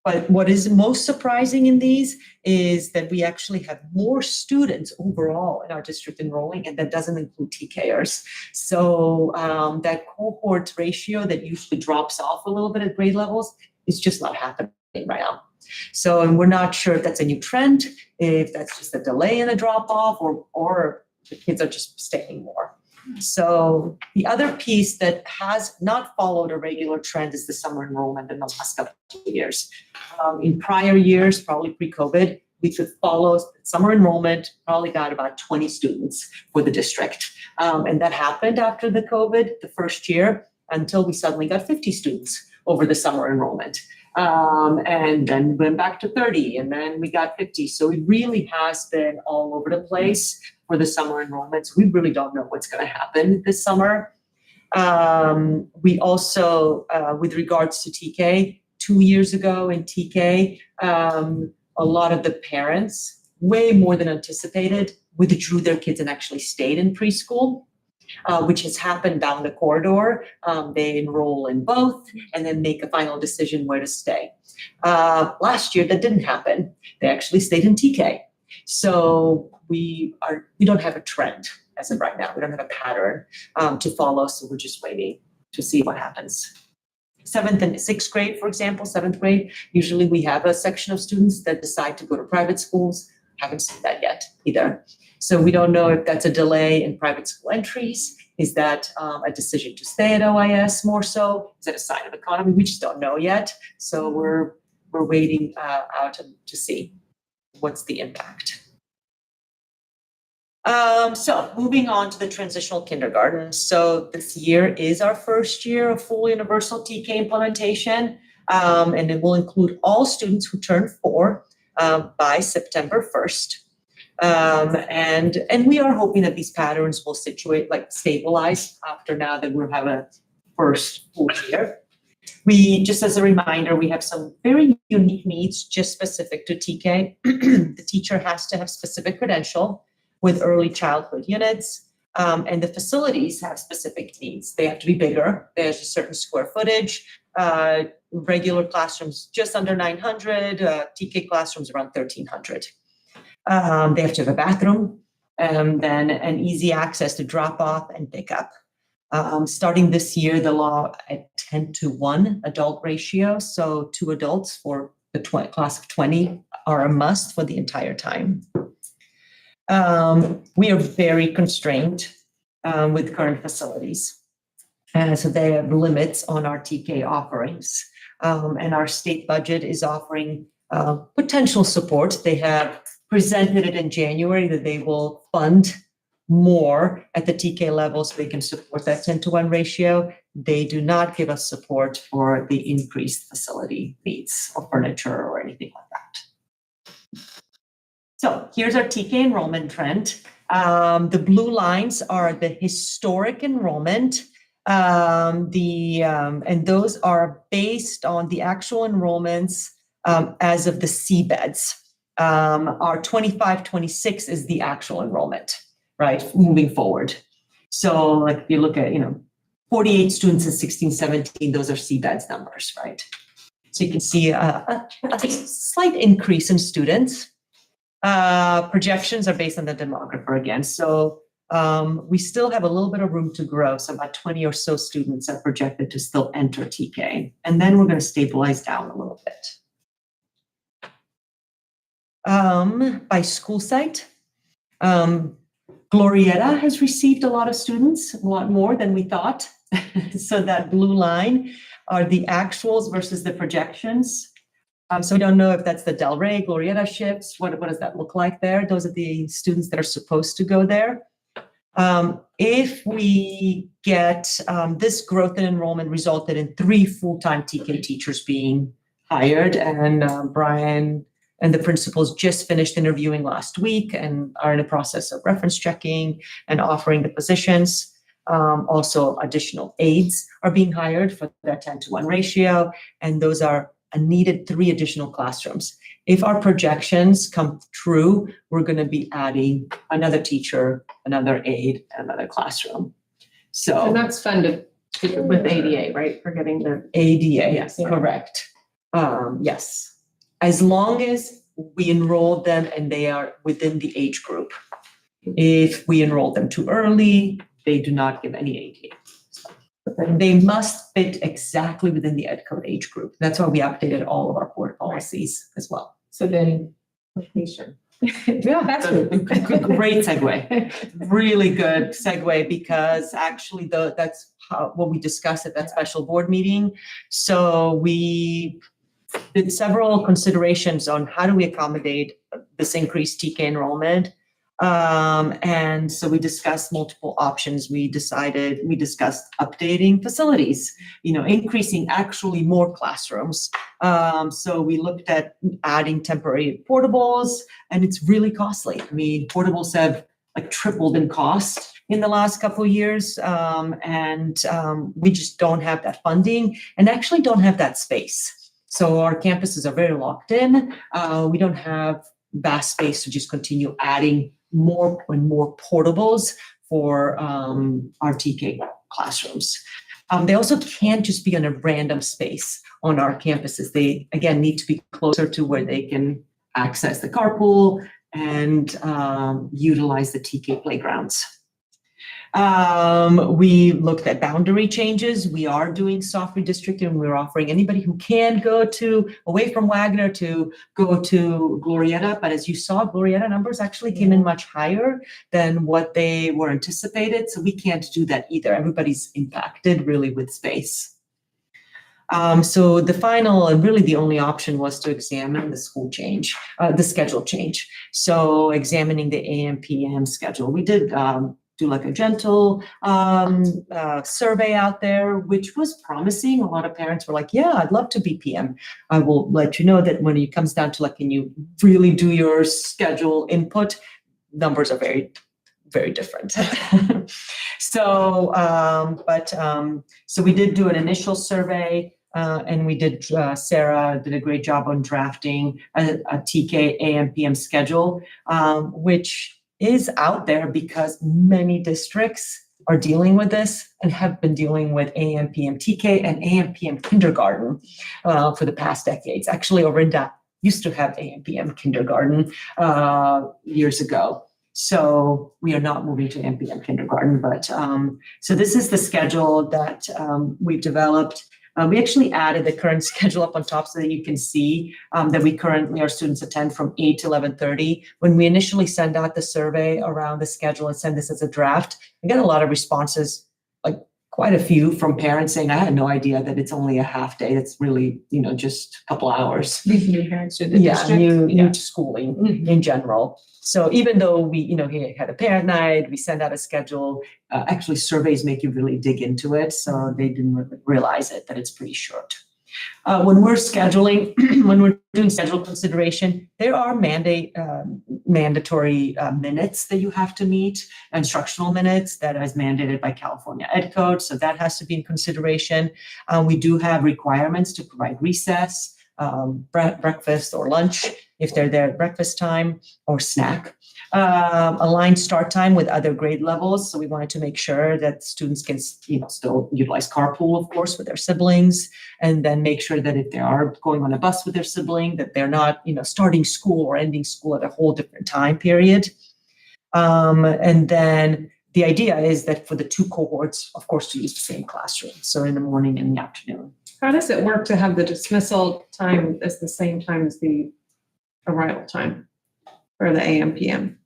S2: but what is most surprising in these is that we actually have more students overall in our district enrolling, and that doesn't include TKers. So that cohort ratio that usually drops off a little bit at grade levels is just not happening right now. So, and we're not sure if that's a new trend, if that's just a delay in the drop off, or the kids are just staying more. So the other piece that has not followed a regular trend is the summer enrollment in the last couple of years. In prior years, probably pre-COVID, we could follow summer enrollment, probably got about 20 students for the district. And that happened after the COVID, the first year, until we suddenly got 50 students over the summer enrollment. And then went back to 30, and then we got 50. So it really has been all over the place for the summer enrollments. We really don't know what's going to happen this summer. We also, with regards to TK, 2 years ago in TK, a lot of the parents, way more than anticipated, withdrew their kids and actually stayed in preschool. Which has happened down the corridor. They enroll in both and then make a final decision where to stay. Last year, that didn't happen. They actually stayed in TK. So we don't have a trend as of right now. We don't have a pattern to follow. So we're just waiting to see what happens. 7th and 6th grade, for example, 7th grade, usually we have a section of students that decide to go to private schools. Haven't seen that yet either. So we don't know if that's a delay in private school entries. Is that a decision to stay at OIS more so? Is that a sign of economy? We just don't know yet. So we're waiting out to see what's the impact. So moving on to the transitional kindergarten. So this year is our first year of full universal TK implementation. And it will include all students who turn 4 by September 1st. And we are hoping that these patterns will stabilize after now that we'll have a first full year. Just as a reminder, we have some very unique needs just specific to TK. The teacher has to have specific credential with early childhood units, and the facilities have specific needs. They have to be bigger. There's a certain square footage. Regular classrooms just under 900, TK classrooms around 1,300. They have to have a bathroom, then an easy access to drop off and pick up. Starting this year, the law at 10-to-1 adult ratio, so 2 adults for the class of 20 are a must for the entire time. We are very constrained with current facilities. So they have limits on our TK offerings. And our state budget is offering potential support. They have presented it in January that they will fund more at the TK level so they can support that 10-to-1 ratio. They do not give us support for the increased facility needs or furniture or anything like that. So here's our TK enrollment trend. The blue lines are the historic enrollment. And those are based on the actual enrollments as of the seabeds. Our 25-26 is the actual enrollment, right, moving forward. So like if you look at, 48 students in 16-17, those are seabeds numbers, right? So you can see a slight increase in students. Projections are based on the demographer again. So we still have a little bit of room to grow. So about 20 or so students are projected to still enter TK. And then we're going to stabilize down a little bit. By school site, Glorieta has received a lot of students, a lot more than we thought. So that blue line are the actuals versus the projections. So we don't know if that's the Del Rey, Glorieta shifts. What does that look like there? Those are the students that are supposed to go there. If we get this growth in enrollment resulted in 3 full-time TK teachers being hired, and Brian and the principals just finished interviewing last week and are in the process of reference checking and offering the positions. Also, additional aides are being hired for that 10-to-1 ratio, and those are a needed 3 additional classrooms. If our projections come true, we're going to be adding another teacher, another aide, and another classroom. So
S15: And that's funded with ADA, right? For getting the
S2: ADA, yes, correct. Yes, as long as we enroll them and they are within the age group. If we enroll them too early, they do not give any ADA. They must fit exactly within the Ed Code age group. That's why we updated all of our board policies as well.
S15: So then location.
S2: Yeah, that's a great segue. Really good segue because actually that's what we discussed at that special board meeting. So we did several considerations on how do we accommodate this increased TK enrollment. And so we discussed multiple options. We discussed updating facilities, increasing actually more classrooms. So we looked at adding temporary portables, and it's really costly. I mean, portables have tripled in cost in the last couple of years. And we just don't have that funding and actually don't have that space. So our campuses are very locked in. We don't have vast space to just continue adding more and more portables for our TK classrooms. They also can't just be in a random space on our campuses. They, again, need to be closer to where they can access the carpool and utilize the TK playgrounds. We looked at boundary changes. We are doing soft redistricting, and we're offering anybody who can go away from Wagner to go to Glorieta. But as you saw, Glorieta numbers actually came in much higher than what they were anticipated. So we can't do that either. Everybody's impacted really with space. So the final and really the only option was to examine the schedule change. So examining the AM PM schedule. We did do a gentle survey out there, which was promising. A lot of parents were like, yeah, I'd love to be PM. I will let you know that when it comes down to can you really do your schedule input, numbers are very, very different. So, so we did do an initial survey, and we did, Sarah did a great job on drafting a TK AM PM schedule, which is out there because many districts are dealing with this and have been dealing with AM PM TK and AM PM kindergarten for the past decades. Actually, Orinda used to have AM PM kindergarten years ago. So we are not moving to AM PM kindergarten, but so this is the schedule that we've developed. We actually added the current schedule up on top so that you can see that we currently, our students attend from 8 to 11:30. When we initially send out the survey around the schedule and send this as a draft, we got a lot of responses, like quite a few from parents saying, I had no idea that it's only a half day. It's really, just a couple hours.
S1: These new parents to the
S2: Yeah,
S1: district.
S2: new to schooling in general. So even though we had a parent night, we send out a schedule, actually surveys make you really dig into it. So they didn't really realize it, that it's pretty short. When we're scheduling, when we're doing schedule consideration, there are mandatory minutes that you have to meet, instructional minutes that is mandated by California Ed Code. So that has to be in consideration. We do have requirements to provide recess, breakfast or lunch if they're there at breakfast time, or snack. Aligned start time with other grade levels. So we wanted to make sure that students can, still utilize carpool, of course, with their siblings, and then make sure that if they are going on a bus with their sibling, that they're not, starting school or ending school at a whole different time period. And then the idea is that for the two cohorts, of course, to use the same classroom. So in the morning and the afternoon.
S1: How does it work to have the dismissal time as the same time as the arrival time for the AM PM?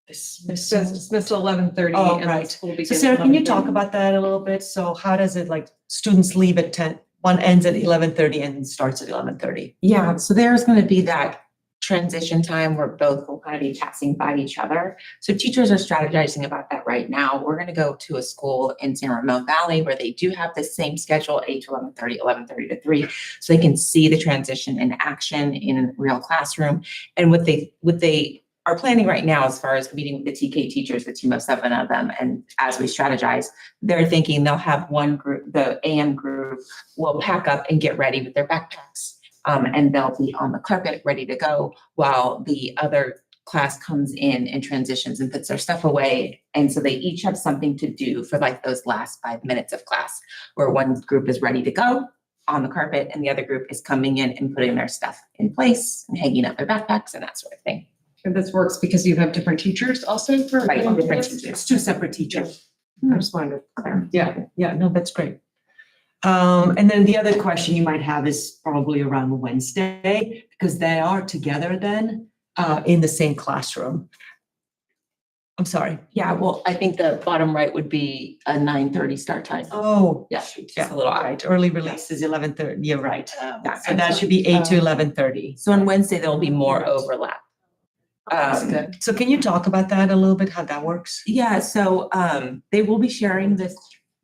S1: Dismissal 11:30
S2: Oh,
S1: and
S2: right.
S1: the school
S2: So
S1: begins.
S2: Sarah, can you
S1: 11:30.
S2: talk about that a little bit? So how does it, like, students leave at 10, one ends at 11:30 and starts at 11:30?
S17: Yeah, so there's going to be that transition time where both will kind of be passing by each other. So teachers are strategizing about that right now. We're going to go to a school in San Ramon Valley where they do have the same schedule, 8 to 11:30, 11:30 to 3, so they can see the transition in action in a real classroom. And what they are planning right now, as far as meeting with the TK teachers, the team of 7 of them, and as we strategize, they're thinking they'll have one group, the AM group will pack up and get ready with their backpacks. And they'll be on the carpet ready to go while the other class comes in and transitions and puts their stuff away. And so they each have something to do for like those last 5 minutes of class, where one group is ready to go on the carpet and the other group is coming in and putting their stuff in place and hanging up their backpacks and that sort of thing.
S1: And this works because you have different teachers also for.
S17: Right, different teachers.
S2: It's 2 separate teachers.
S1: I just wanted to clarify.
S2: Yeah, no, that's great. And then the other question you might have is probably around Wednesday, because they are together then in the same classroom. I'm sorry.
S17: Yeah, well, I think the bottom right would be a 9:30 start time.
S2: Oh,
S17: Yeah,
S2: yeah,
S17: a little odd.
S2: right. Early release is 11:30. You're right.
S17: Yeah.
S2: So that should be 8 to 11:30.
S17: So on Wednesday, there'll be more overlap.
S2: So can you talk about that a little bit, how that works?
S17: Yeah, so they will be sharing this,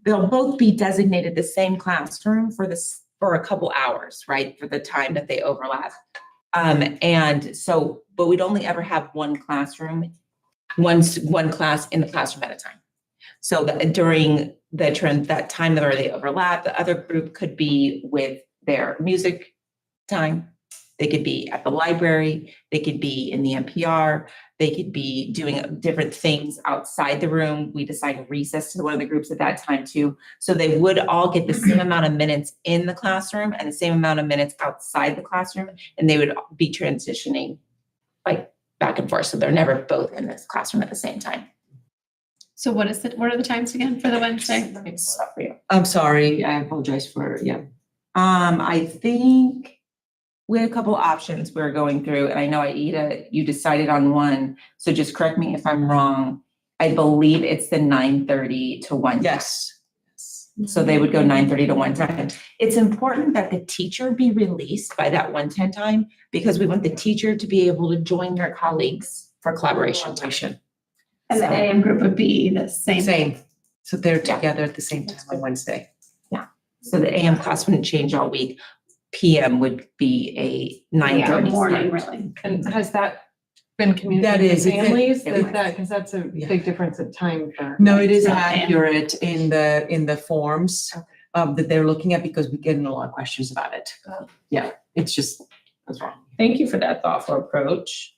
S17: they'll both be designated the same classroom for a couple hours, right? For the time that they overlap. And so, but we'd only ever have one classroom, one class in the classroom at a time. So that during that time that they overlap, the other group could be with their music time. They could be at the library, they could be in the NPR, they could be doing different things outside the room. We decided recess to one of the groups at that time too. So they would all get the same amount of minutes in the classroom and the same amount of minutes outside the classroom, and they would be transitioning like back and forth. So they're never both in this classroom at the same time.
S11: So what are the times again for the Wednesday?
S17: Let me pull it up for you.
S2: I'm sorry, I apologize for,
S17: I think we had a couple options we were going through, and I know Aida, you decided on one. So just correct me if I'm wrong. I believe it's the 9:30 to 1.
S2: Yes.
S17: So they would go 9:30 to 1:10. It's important that the teacher be released by that 1:10 time because we want the teacher to be able to join their colleagues for collaboration time.
S7: And the AM group would be the same.
S2: Same. So they're together at the same time on Wednesday.
S17: Yeah. So the AM class wouldn't change all week. PM would be a 9:30
S7: morning,
S17: start.
S7: really.
S1: And has that
S15: been
S18: That
S15: communicated
S18: is,
S15: to
S18: it's a-
S15: families?
S18: it
S15: Is
S18: is.
S15: that, because that's a big difference in time for.
S18: No, it is
S15: Okay.
S18: accurate in the forms that they're looking at because we get a lot of questions about it. Yeah, it's just, that's wrong.
S15: Thank you for that thoughtful approach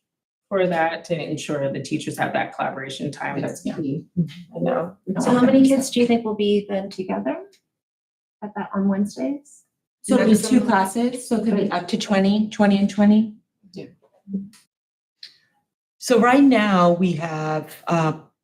S15: for that, to ensure the teachers have that collaboration time. That's key. I know.
S16: So how many kids do you think will be then together at that on Wednesdays?
S17: So it'll be two classes, so it could be up to 20 and 20.
S18: So right now we have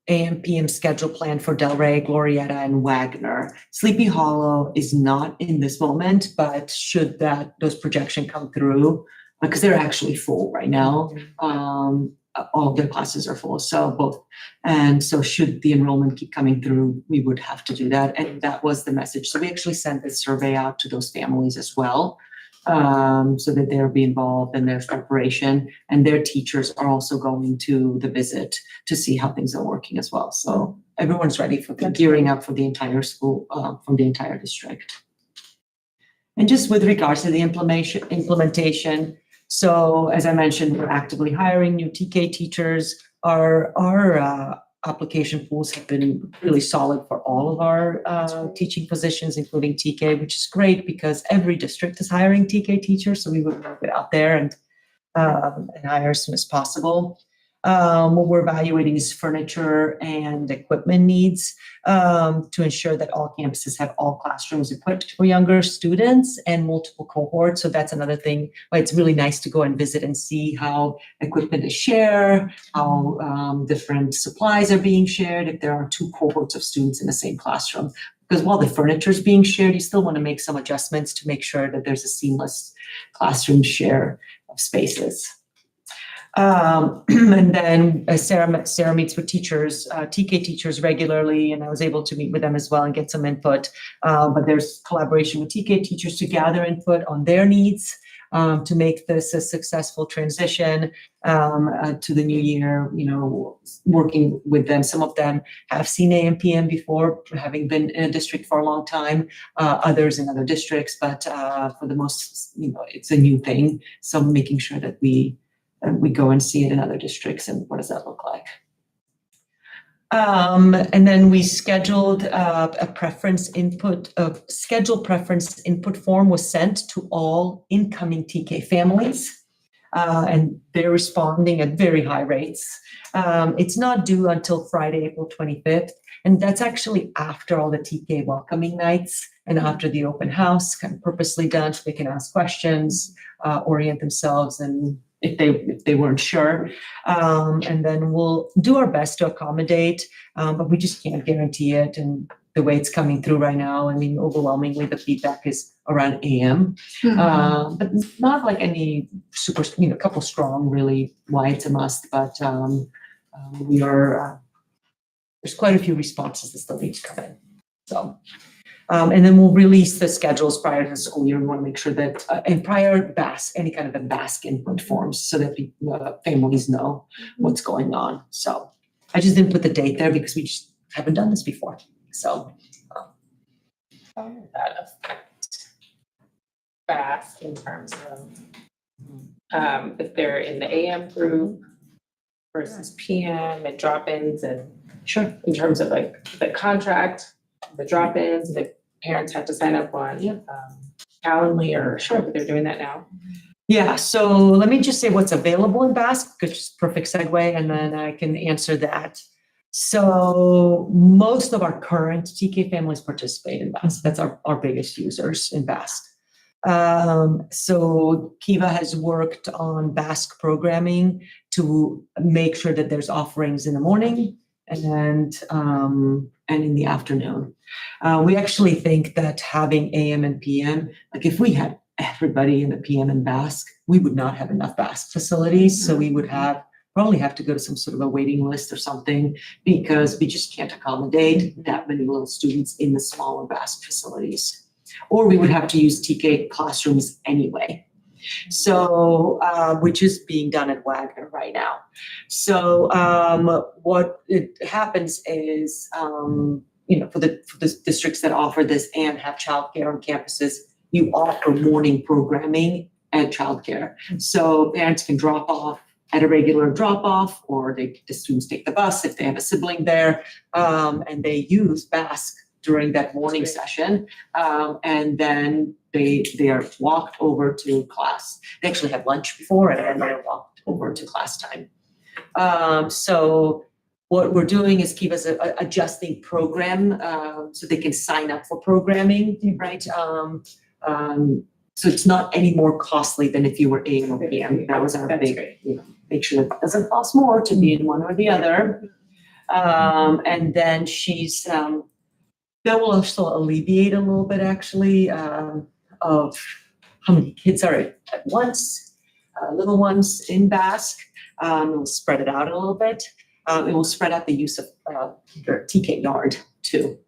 S18: AM, PM schedule plan for Delray, Glorietta, and Wagner. Sleepy Hollow is not in this moment, but should those projection come through, because they're actually full right now. All of their classes are full, so both. And so should the enrollment keep coming through, we would have to do that. And that was the message. So we actually sent this survey out to those families as well, so that they'll be involved in their preparation. And their teachers are also going to the visit to see how things are working as well. So everyone's ready for gearing up for the entire school, from the entire district. And just with regards to the implementation, so as I mentioned, we're actively hiring new TK teachers. Our application pools have been really solid for all of our teaching positions, including TK, which is great because every district is hiring TK teachers. So we would move it out there and hire as soon as possible. What we're evaluating is furniture and equipment needs to ensure that all campuses have all classrooms equipped for younger students and multiple cohorts. So that's another thing why it's really nice to go and visit and see how equipment is shared, how different supplies are being shared if there are two cohorts of students in the same classroom. Because while the furniture is being shared, you still want to make some adjustments to make sure that there's a seamless classroom share of spaces. And then Sarah meets with teachers, TK teachers regularly, and I was able to meet with them as well and get some input. But there's collaboration with TK teachers to gather input on their needs to make this a successful transition to the new year, working with them. Some of them have seen AM, PM before, having been in a district for a long time, others in other districts, but for the most, it's a new thing. So making sure that we go and see it in other districts and what does that look like. And then we scheduled schedule preference input form was sent to all incoming TK families. And they're responding at very high rates. It's not due until Friday, April 25th. And that's actually after all the TK welcoming nights and after the open house, kind of purposely done so they can ask questions, orient themselves, and if they weren't sure. And then we'll do our best to accommodate, but we just can't guarantee it. And the way it's coming through right now, I mean, overwhelmingly the feedback is around AM, but not like any super, a couple strong, really why it's a must, but we are, there's quite a few responses that still need to come in. So. And then we'll release the schedules prior to the school year. We want to make sure that, and prior any kind of a BASC input forms so that families know what's going on. So I just didn't put the date there because we just haven't done this before. So.
S15: How would that affect BASC in terms of if they're in the AM group versus PM and drop-ins and
S18: sure
S15: in terms of like the contract, the drop-ins, the parents have to sign up on Calendly or sure, but they're doing that now.
S18: Yeah, so let me just say what's available in BASC, which is perfect segue, and then I can answer that. So most of our current TK families participate in BASC. That's our biggest users in BASC. So Kiva has worked on BASC programming to make sure that there's offerings in the morning and in the afternoon. We actually think that having AM and PM, like if we had everybody in the PM and BASC, we would not have enough BASC facilities. So we would probably have to go to some sort of a waiting list or something because we just can't accommodate that many little students in the smaller BASC facilities. Or we would have to use TK classrooms anyway. So, which is being done at Wagner right now. So, what happens is, for the districts that offer this and have childcare on campuses, you offer morning programming and childcare. So parents can drop off at a regular drop-off, or the students take the bus if they have a sibling there, and they use Basque during that morning session. And then they are walked over to class. They actually have lunch before, and then they're walked over to class time. So what we're doing is keep us adjusting program, so they can sign up for programming, right? So it's not any more costly than if you were AM or PM. That was our big, make sure that it doesn't cost more to be in one or the other. And then that will also alleviate a little bit actually, of how many kids are at once, little ones in Basque. We'll spread it out a little bit. It will spread out the use of their TK yard too.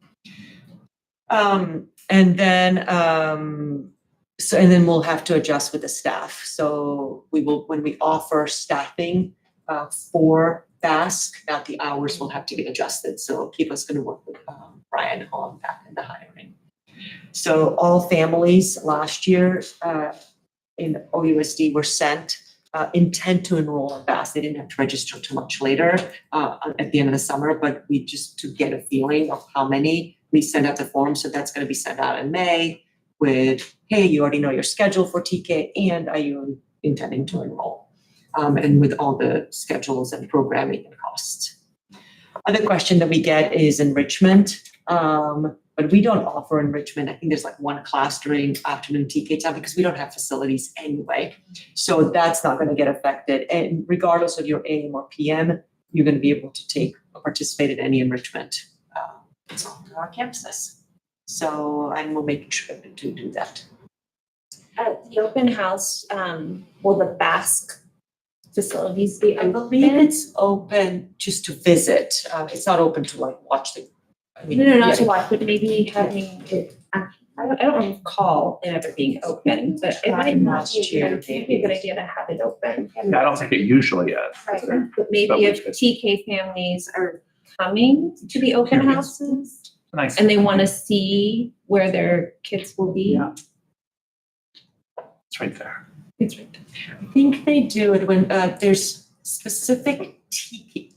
S18: And then we'll have to adjust with the staff. So we will, when we offer staffing for Basque, now the hours will have to get adjusted. So Kiva's going to work with Brian on that in the hiring. So all families last year in OUSD were sent intent to enroll in Basque. They didn't have to register too much later at the end of the summer, but we just to get a feeling of how many, we send out the form. So that's going to be sent out in May with, hey, you already know your schedule for TK, and are you intending to enroll? And with all the schedules and programming and costs. Other question that we get is enrichment, but we don't offer enrichment. I think there's like one class during afternoon TK time because we don't have facilities anyway. So that's not going to get affected. And regardless of your AM or PM, you're going to be able to take or participate in any enrichment on our campuses. So, and we'll make sure to do that.
S16: At the open house, will the Basque facilities be
S18: I believe it's open just to visit. It's not open to like watch the.
S16: No, not to watch, but maybe having it. I don't recall it ever being open, but it might not be a good idea to have it open.
S19: Yeah, I don't think it usually is.
S16: Right, but maybe if TK families are coming to the open houses
S19: Nice.
S16: and they want to see where their kids will be.
S19: Yeah. It's right there.
S16: It's right there.
S18: I think they do it when there's specific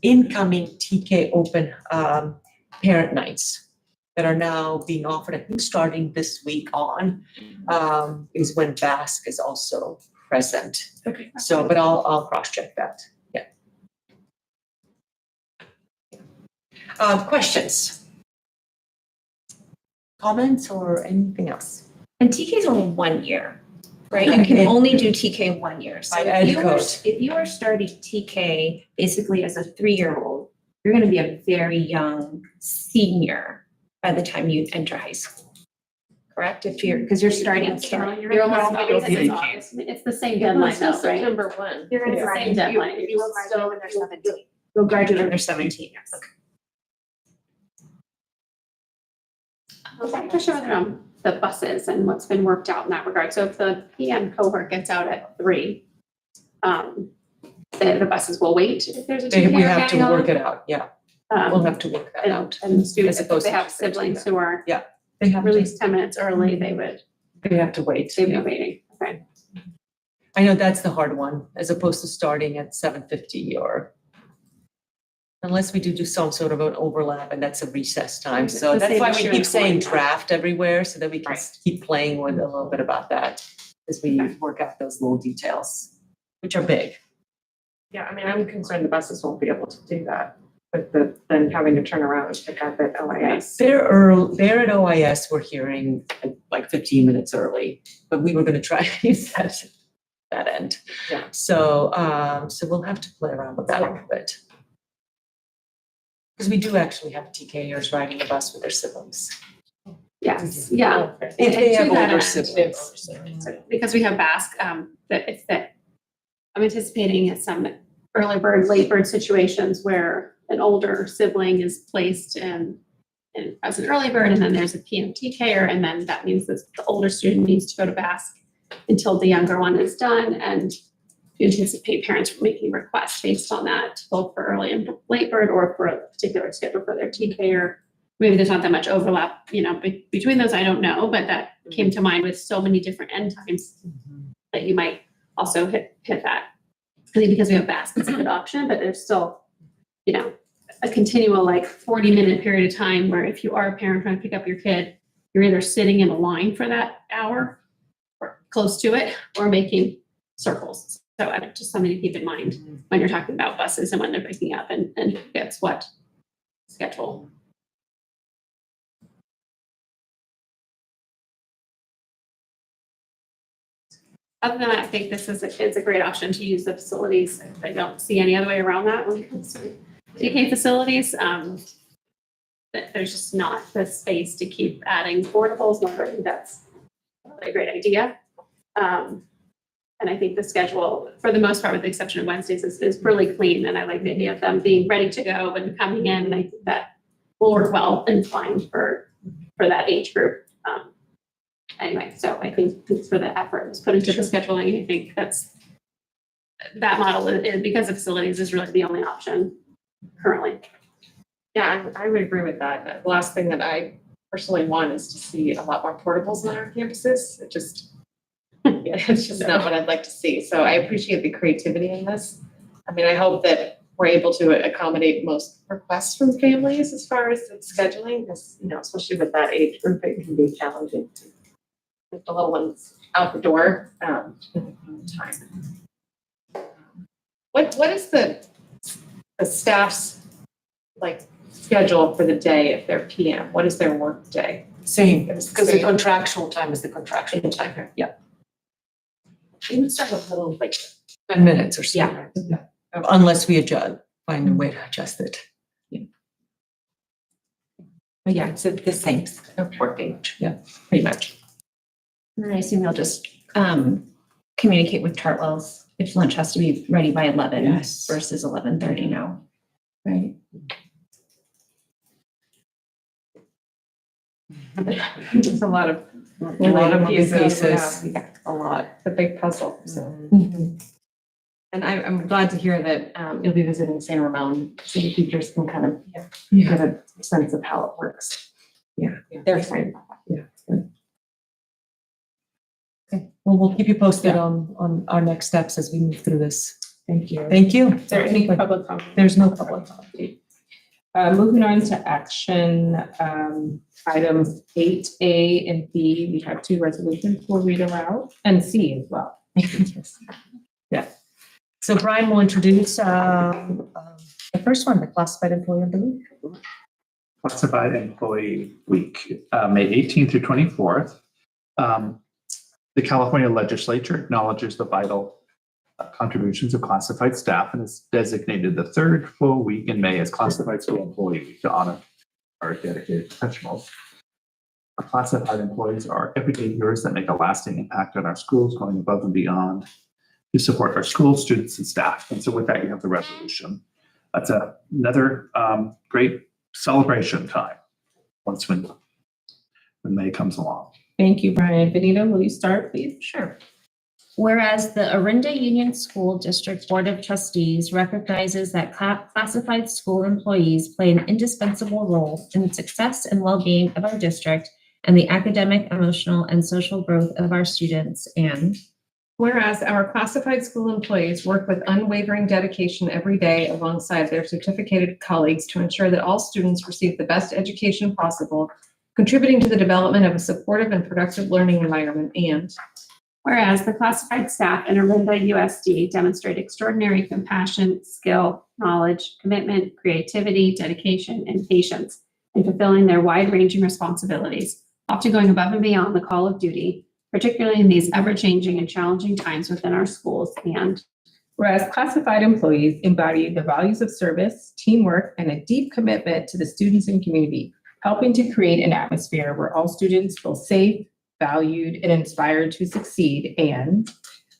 S18: incoming TK open parent nights that are now being offered. I think starting this week on is when Basque is also present.
S16: Okay.
S18: So, but I'll cross-check that. Yeah. Questions? Comments or anything else?
S16: And TK is only 1 year, right? You can only do TK 1 year. So
S18: By ed code.
S16: if you are starting TK basically as a 3-year-old, you're going to be a very young senior by the time you enter high school. Correct? Because you're starting
S6: You're almost, it's the same deadline though, right?
S1: September 1.
S6: You're in the same deadline.
S16: You will still when they're 17. You'll graduate when they're 17 years. Okay.
S12: I have to show them the buses and what's been worked out in that regard. So if the PM cohort gets out at 3, the buses will wait if there's a
S18: We
S12: two-parent
S18: have to
S12: getting
S18: work
S12: on.
S18: it out, yeah. We'll have to work that out.
S12: And the students,
S18: As
S12: if
S18: opposed
S12: they
S18: to
S12: have
S18: just waiting
S12: siblings
S18: that.
S12: who are
S18: Yeah, they have to,
S12: released 10 minutes early, they would,
S18: they have to wait.
S12: they'd be
S18: yeah.
S12: waiting. Okay.
S18: I know that's the hard one, as opposed to starting at 7:50 or unless we do some sort of an overlap and that's a recess time.
S12: It's
S18: So
S12: the
S18: that's
S12: same
S18: why
S12: issue
S18: we
S12: in
S18: keep saying
S12: Orinda.
S18: draft everywhere so that we can keep playing with a little bit about that as we work out those little details, which are big.
S15: Yeah, I mean, I'm concerned the buses won't be able to do that, with then having to turn around and pick up at LIS.
S18: They're at OIS, we're hearing like 15 minutes early, but we were gonna try to use that end.
S15: Yeah.
S18: So, so we'll have to play around with that a little bit. Because we do actually have TKers riding a bus with their siblings.
S12: Yes, yeah.
S18: If they have
S12: And to that
S18: older
S12: end,
S18: siblings.
S12: because we have Basque, that I'm anticipating some early bird, late bird situations where an older sibling is placed as an early bird, and then there's a PMTKer, and then that means that the older student needs to go to Basque until the younger one is done, and you anticipate parents making requests based on that, both for early and late bird or for a particular schedule for their TKer. Maybe there's not that much overlap, between those, I don't know, but that came to mind with so many different end times that you might also hit that.
S6: I think because we have baskets, a good option, but there's still, you know, a continual like 40-minute period of time where if you are a parent trying to pick up your kid, you're either sitting in a line for that hour or close to it or making circles. So just something to keep in mind when you're talking about buses and when they're picking up and who gets what schedule. Other than that, I think this is a great option to use the facilities. I don't see any other way around that when it comes to DK facilities. There's just not the space to keep adding portables, nor I think that's a great idea. And I think the schedule, for the most part, with the exception of Wednesdays, is really clean. And I like the idea of them being ready to go and coming in. And I think that will work well and fine for that age group. Anyway, so I think thanks for the effort that's put into the scheduling. I think that model is, because of facilities, is really the only option currently.
S15: Yeah, I would agree with that. The last thing that I personally want is to see a lot more portables on our campuses. It's just not what I'd like to see. So I appreciate the creativity in this. I mean, I hope that we're able to accommodate most requests from families as far as scheduling, because, you know, especially with that age group, it can be challenging to get the little ones out the door time. What is the staff's schedule for the day if they're PM? What is their work day?
S18: Same, because the contractual time is the contractual time here.
S15: Yeah. We would start a little
S18: 10 minutes or so. Yeah. Unless we find a way to adjust it.
S17: But yeah, it's the same working.
S18: Yeah, pretty much.
S16: And I assume you'll just communicate with Chartwell's if lunch has to be ready by 11 versus 11:30 now, right?
S15: It's a lot of pieces. Yeah, a lot. The big puzzle. So.
S18: Mm-hmm.
S15: And I'm glad to hear that you'll be visiting San Ramon so the teachers can kind of get a sense of how it works. Yeah, they're excited about that.
S18: Yeah. Good. Okay. Well, we'll keep you posted on our next steps as we move through this.
S15: Thank you.
S18: Thank you.
S1: Is there any public comment?
S18: There's no public comment.
S1: Moving on to action, items 8A and B, we have 2 resolutions we'll read aloud, and C as well.
S18: Yeah. So Brian will introduce the first one, the classified employee of the week.
S19: Classified Employee Week, May 18th through 24th. The California Legislature acknowledges the vital contributions of classified staff and has designated the 3rd full week in May as Classified School Employee Week to honor our dedicated professionals. Our classified employees are everyday heroes that make a lasting impact on our schools, going above and beyond to support our schools, students, and staff. And so with that, you have the resolution. That's another great celebration time once when May comes along.
S1: Thank you, Brian. Benita, will you start, please?
S16: Sure. Whereas the Orinda Union School District Board of Trustees recognizes that classified school employees play an indispensable role in the success and well-being of our district and the academic, emotional, and social growth of our students, and
S1: whereas our classified school employees work with unwavering dedication every day alongside their certificated colleagues to ensure that all students receive the best education possible, contributing to the development of a supportive and productive learning environment, and
S6: whereas the classified staff in Orinda USD demonstrate extraordinary compassion, skill, knowledge, commitment, creativity, dedication, and patience in fulfilling their wide-ranging responsibilities, often going above and beyond the call of duty, particularly in these ever-changing and challenging times within our schools, and
S1: whereas classified employees embody the values of service, teamwork, and a deep commitment to the students and community, helping to create an atmosphere where all students feel safe, valued, and inspired to succeed, and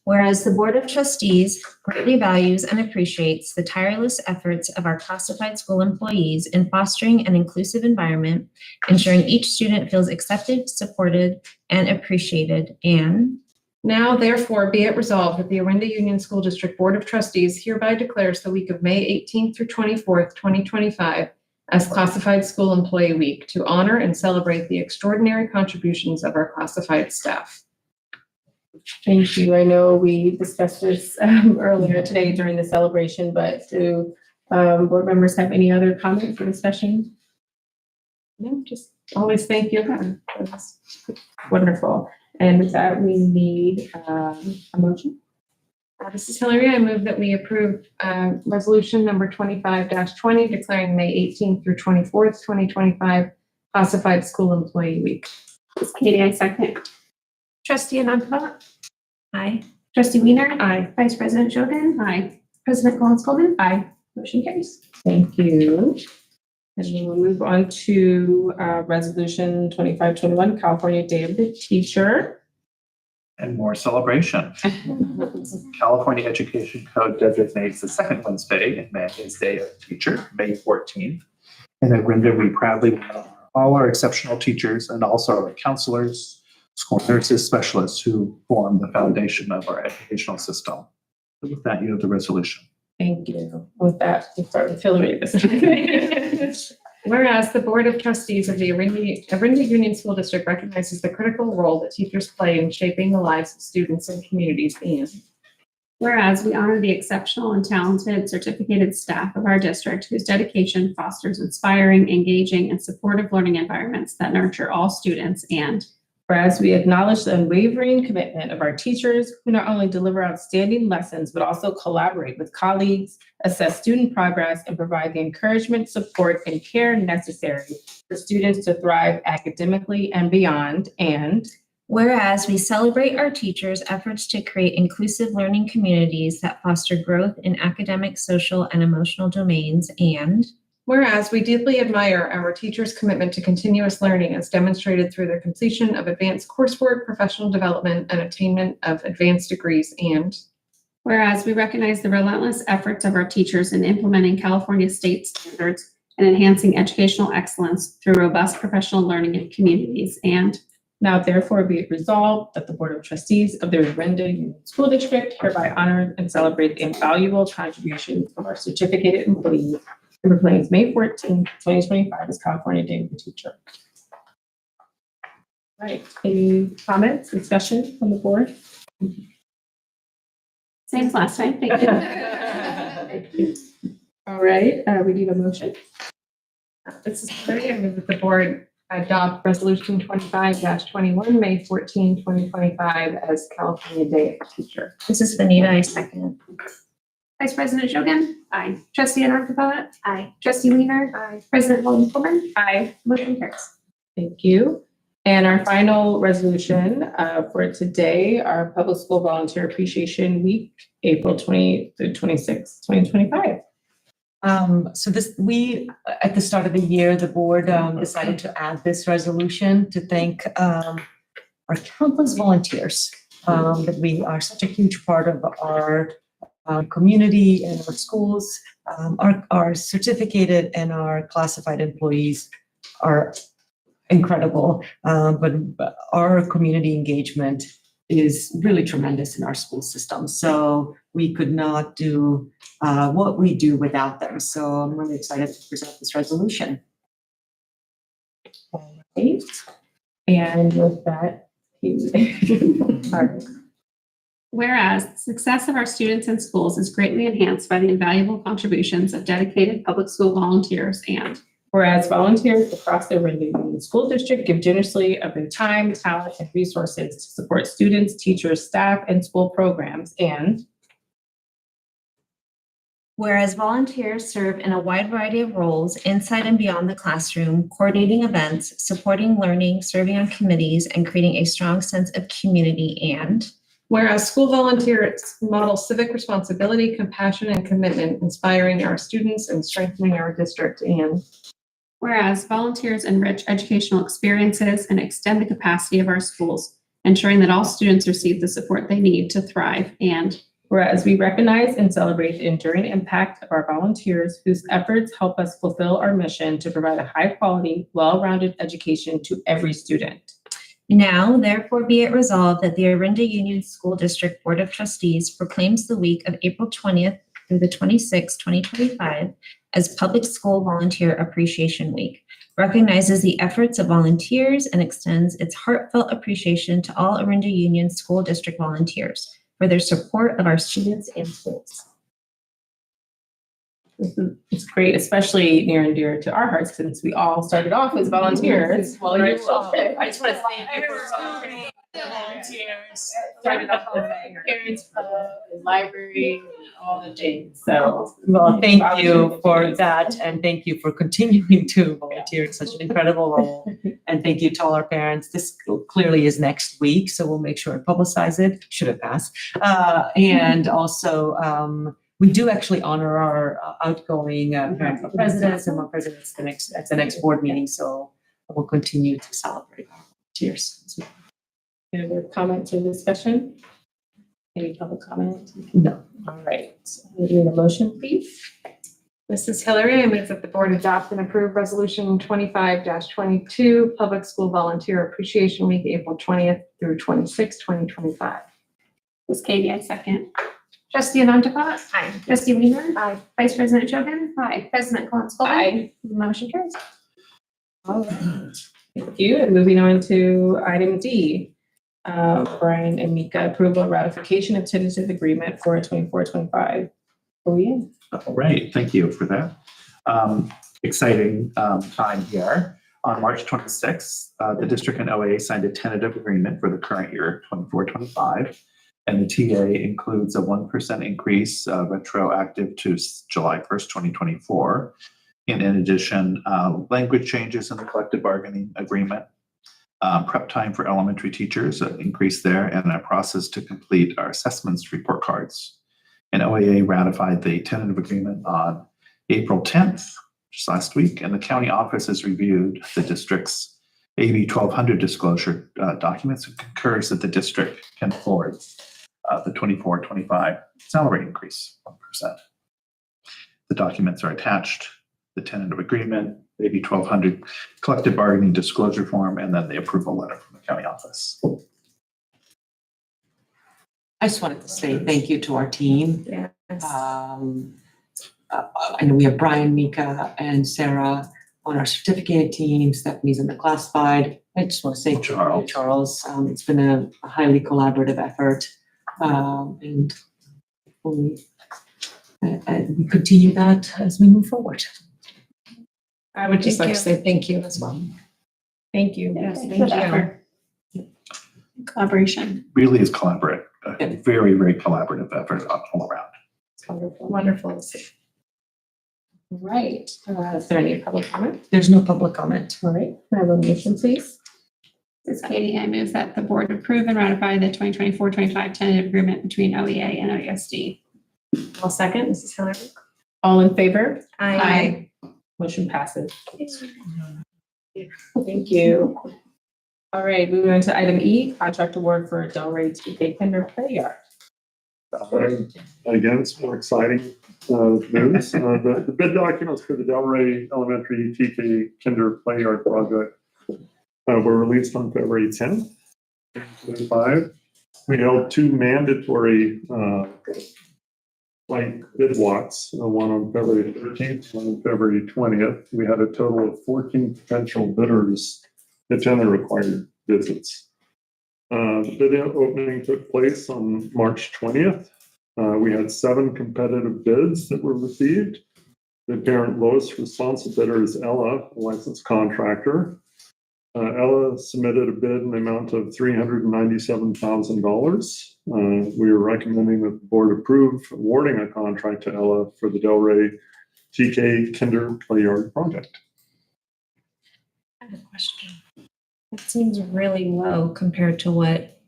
S16: whereas the Board of Trustees greatly values and appreciates the tireless efforts of our classified school employees in fostering an inclusive environment, ensuring each student feels accepted, supported, and appreciated, and
S1: now therefore be it resolved that the Orinda Union School District Board of Trustees hereby declares the week of May 18th through 24th, 2025 as Classified School Employee Week to honor and celebrate the extraordinary contributions of our classified staff. Thank you. I know we discussed this earlier today during the celebration, but do board members have any other comments or discussion? No, just always thank you. That's wonderful. And with that, we need a motion.
S15: This is Hillary. I move that we approve resolution number 25-20 declaring May 18th through 24th, 2025 classified school employee week.
S7: This is Katie, I second. Trustee Anantha? Aye. Trustee Wiener?
S1: Aye.
S7: Vice President Shogun?
S1: Aye.
S7: President Collins Coleman?
S1: Aye.
S7: Motion carries.
S1: Thank you. And then we'll move on to resolution 25-21, California Day of the Teacher.
S19: And more celebration. California Education Code designates the second Wednesday in May as Day of Teacher, May 14th. And at Orinda, we proudly welcome all our exceptional teachers and also our counselors, school nurses, specialists who form the foundation of our educational system. So with that, you have the resolution.
S1: Thank you. With that, we'll start with Hillary this time.
S15: Whereas the Board of Trustees of the Orinda Union School District recognizes the critical role that teachers play in shaping the lives of students and communities, and
S6: Whereas we honor the exceptional and talented certificated staff of our district whose dedication fosters inspiring, engaging, and supportive learning environments that nurture all students, and
S1: whereas we acknowledge the unwavering commitment of our teachers who not only deliver outstanding lessons, but also collaborate with colleagues, assess student progress, and provide the encouragement, support, and care necessary for students to thrive academically and beyond. And
S16: whereas we celebrate our teachers' efforts to create inclusive learning communities that foster growth in academic, social, and emotional domains, and
S15: whereas we deeply admire our teachers' commitment to continuous learning as demonstrated through their completion of advanced coursework, professional development, and attainment of advanced degrees, and
S6: whereas we recognize the relentless efforts of our teachers in implementing California state standards and enhancing educational excellence through robust professional learning in communities, and
S1: now therefore be it resolved that the Board of Trustees of the Orinda Union School District hereby honor and celebrate the invaluable contributions of our certificated employees who proclaims May 14, 2025 as California Day of the Teacher. All right, any comments, discussion from the board?
S6: same as last time. Thank you.
S1: Thank you. All right, we need a motion.
S15: this is Hillary. I move that the board adopt resolution 25-21, May 14, 2025 as California Day of the Teacher.
S16: this is Vanita, I second.
S6: Vice President Shogun? Aye. Trustee Anantha?
S7: Aye.
S6: Trustee Wiener?
S7: Aye.
S6: President Collins Coleman?
S1: Aye.
S6: Motion carries.
S1: Thank you. And our final resolution for today, our Public School Volunteer Appreciation Week, April 20 through 26, 2025.
S18: So we, at the start of the year, the board decided to add this resolution to thank our countless volunteers. That we are such a huge part of our community and our schools. Our certificated and our classified employees are incredible, but our community engagement is really tremendous in our school system. So we could not do what we do without them. So I'm really excited to present this resolution.
S1: All right. And with that,
S6: Whereas the success of our students and schools is greatly enhanced by the invaluable contributions of dedicated public school volunteers, and
S1: whereas volunteers across the Orinda Union School District give generously of their time, talent, and resources to support students, teachers, staff, and school programs, and
S16: Whereas volunteers serve in a wide variety of roles inside and beyond the classroom, coordinating events, supporting learning, serving on committees, and creating a strong sense of community, and
S15: whereas school volunteers model civic responsibility, compassion, and commitment, inspiring our students and strengthening our district, and
S6: whereas volunteers enrich educational experiences and extend the capacity of our schools, ensuring that all students receive the support they need to thrive, and
S1: whereas we recognize and celebrate the enduring impact of our volunteers whose efforts help us fulfill our mission to provide a high-quality, well-rounded education to every student.
S16: now therefore be it resolved that the Orinda Union School District Board of Trustees proclaims the week of April 20th through the 26th, 2025 as Public School Volunteer Appreciation Week, recognizes the efforts of volunteers and extends its heartfelt appreciation to all Orinda Union School District volunteers for their support of our students and schools.
S1: It's great, especially near and dear to our hearts since we all started off as volunteers. Well, I just want to thank you for so many volunteers. Started off with parents club and library and all the things. So,
S2: Well, thank you for that, and thank you for continuing to volunteer in such an incredible role. And thank you to all our parents. This clearly is next week, so we'll make sure and publicize it, should it pass. And also, we do actually honor our outgoing parent club presidents and more presidents at the next board meeting, so we'll continue to celebrate our volunteers.
S1: any other comments or discussion? Any public comment?
S2: No.
S1: All right, need a motion, please?
S20: Mrs. Hillary, I move that the board adopt and approve resolution 25-22, Public School Volunteer Appreciation Week, April 20th through 26th, 2025.
S6: Ms. Katie, I second.
S20: Trustee Anantapat?
S6: Aye.
S20: Trustee Weaver?
S6: Aye.
S20: Vice President Chogan?
S6: Aye.
S20: President Collins
S1: Aye.
S20: Motion carries.
S1: All right, thank you. And moving on to item D. Brian and Mika, approval and ratification of tentative agreement for a 24-25. OEM.
S19: All right, thank you for that. Exciting time here. On March 26th, the district and OAA signed a tentative agreement for the current year, 24-25. And the TA includes a 1% increase retroactive to July 1st, 2024. And in addition, language changes in the collective bargaining agreement, prep time for elementary teachers, an increase there, and a process to complete our assessments report cards. And OAA ratified the tentative agreement on April 10th, just last week, and the county office has reviewed the district's AB 1200 disclosure documents and concurs that the district can afford the 24-25 salary increase, 1%. The documents are attached, the tentative agreement, AB 1200 collective bargaining disclosure form, and then the approval letter from the county office.
S18: I just wanted to say thank you to our team.
S1: Yes.
S18: I know we have Brian, Mika, and Sarah on our certificate team. Stephanie's in the classified. I just want to say Charles. It's been a highly collaborative effort. And we continue that as we move forward.
S1: I would just
S16: Thank
S1: like to say thank you as well. Thank you.
S6: Yes,
S1: Thank
S6: good
S1: you.
S6: effort. Collaboration.
S19: Really is collaborative, a very, very collaborative effort all around.
S1: It's wonderful. Wonderful. All right. Is there any public comment?
S2: There's no public comment.
S1: All right. Can I have a motion, please?
S6: Ms. Katie, I move that the board approve and ratify the 2024-25 tentative agreement between OEA and OESD.
S1: I'll second. Mrs. Hillary. All in favor?
S6: Aye.
S1: Motion passes. Thank you. All right, moving on to item E, contract award for Delray TK Kinder Play Yard.
S21: Again, it's more exciting news. The bid documents for the Delray Elementary TK Kinder Play Yard project were released on February 10th, 2025. We held two mandatory bid walks, one on February 13th, one on February 20th. We had a total of 14 potential bidders attend the required visits. The bid opening took place on March 20th. We had 7 competitive bids that were received. The apparent lowest responsive bidder is Ella, a licensed contractor. Ella submitted a bid in the amount of $397,000. We are recommending that the board approve awarding a contract to Ella for the Delray TK Kinder Play Yard project.
S16: I have a question. It seems really low compared to what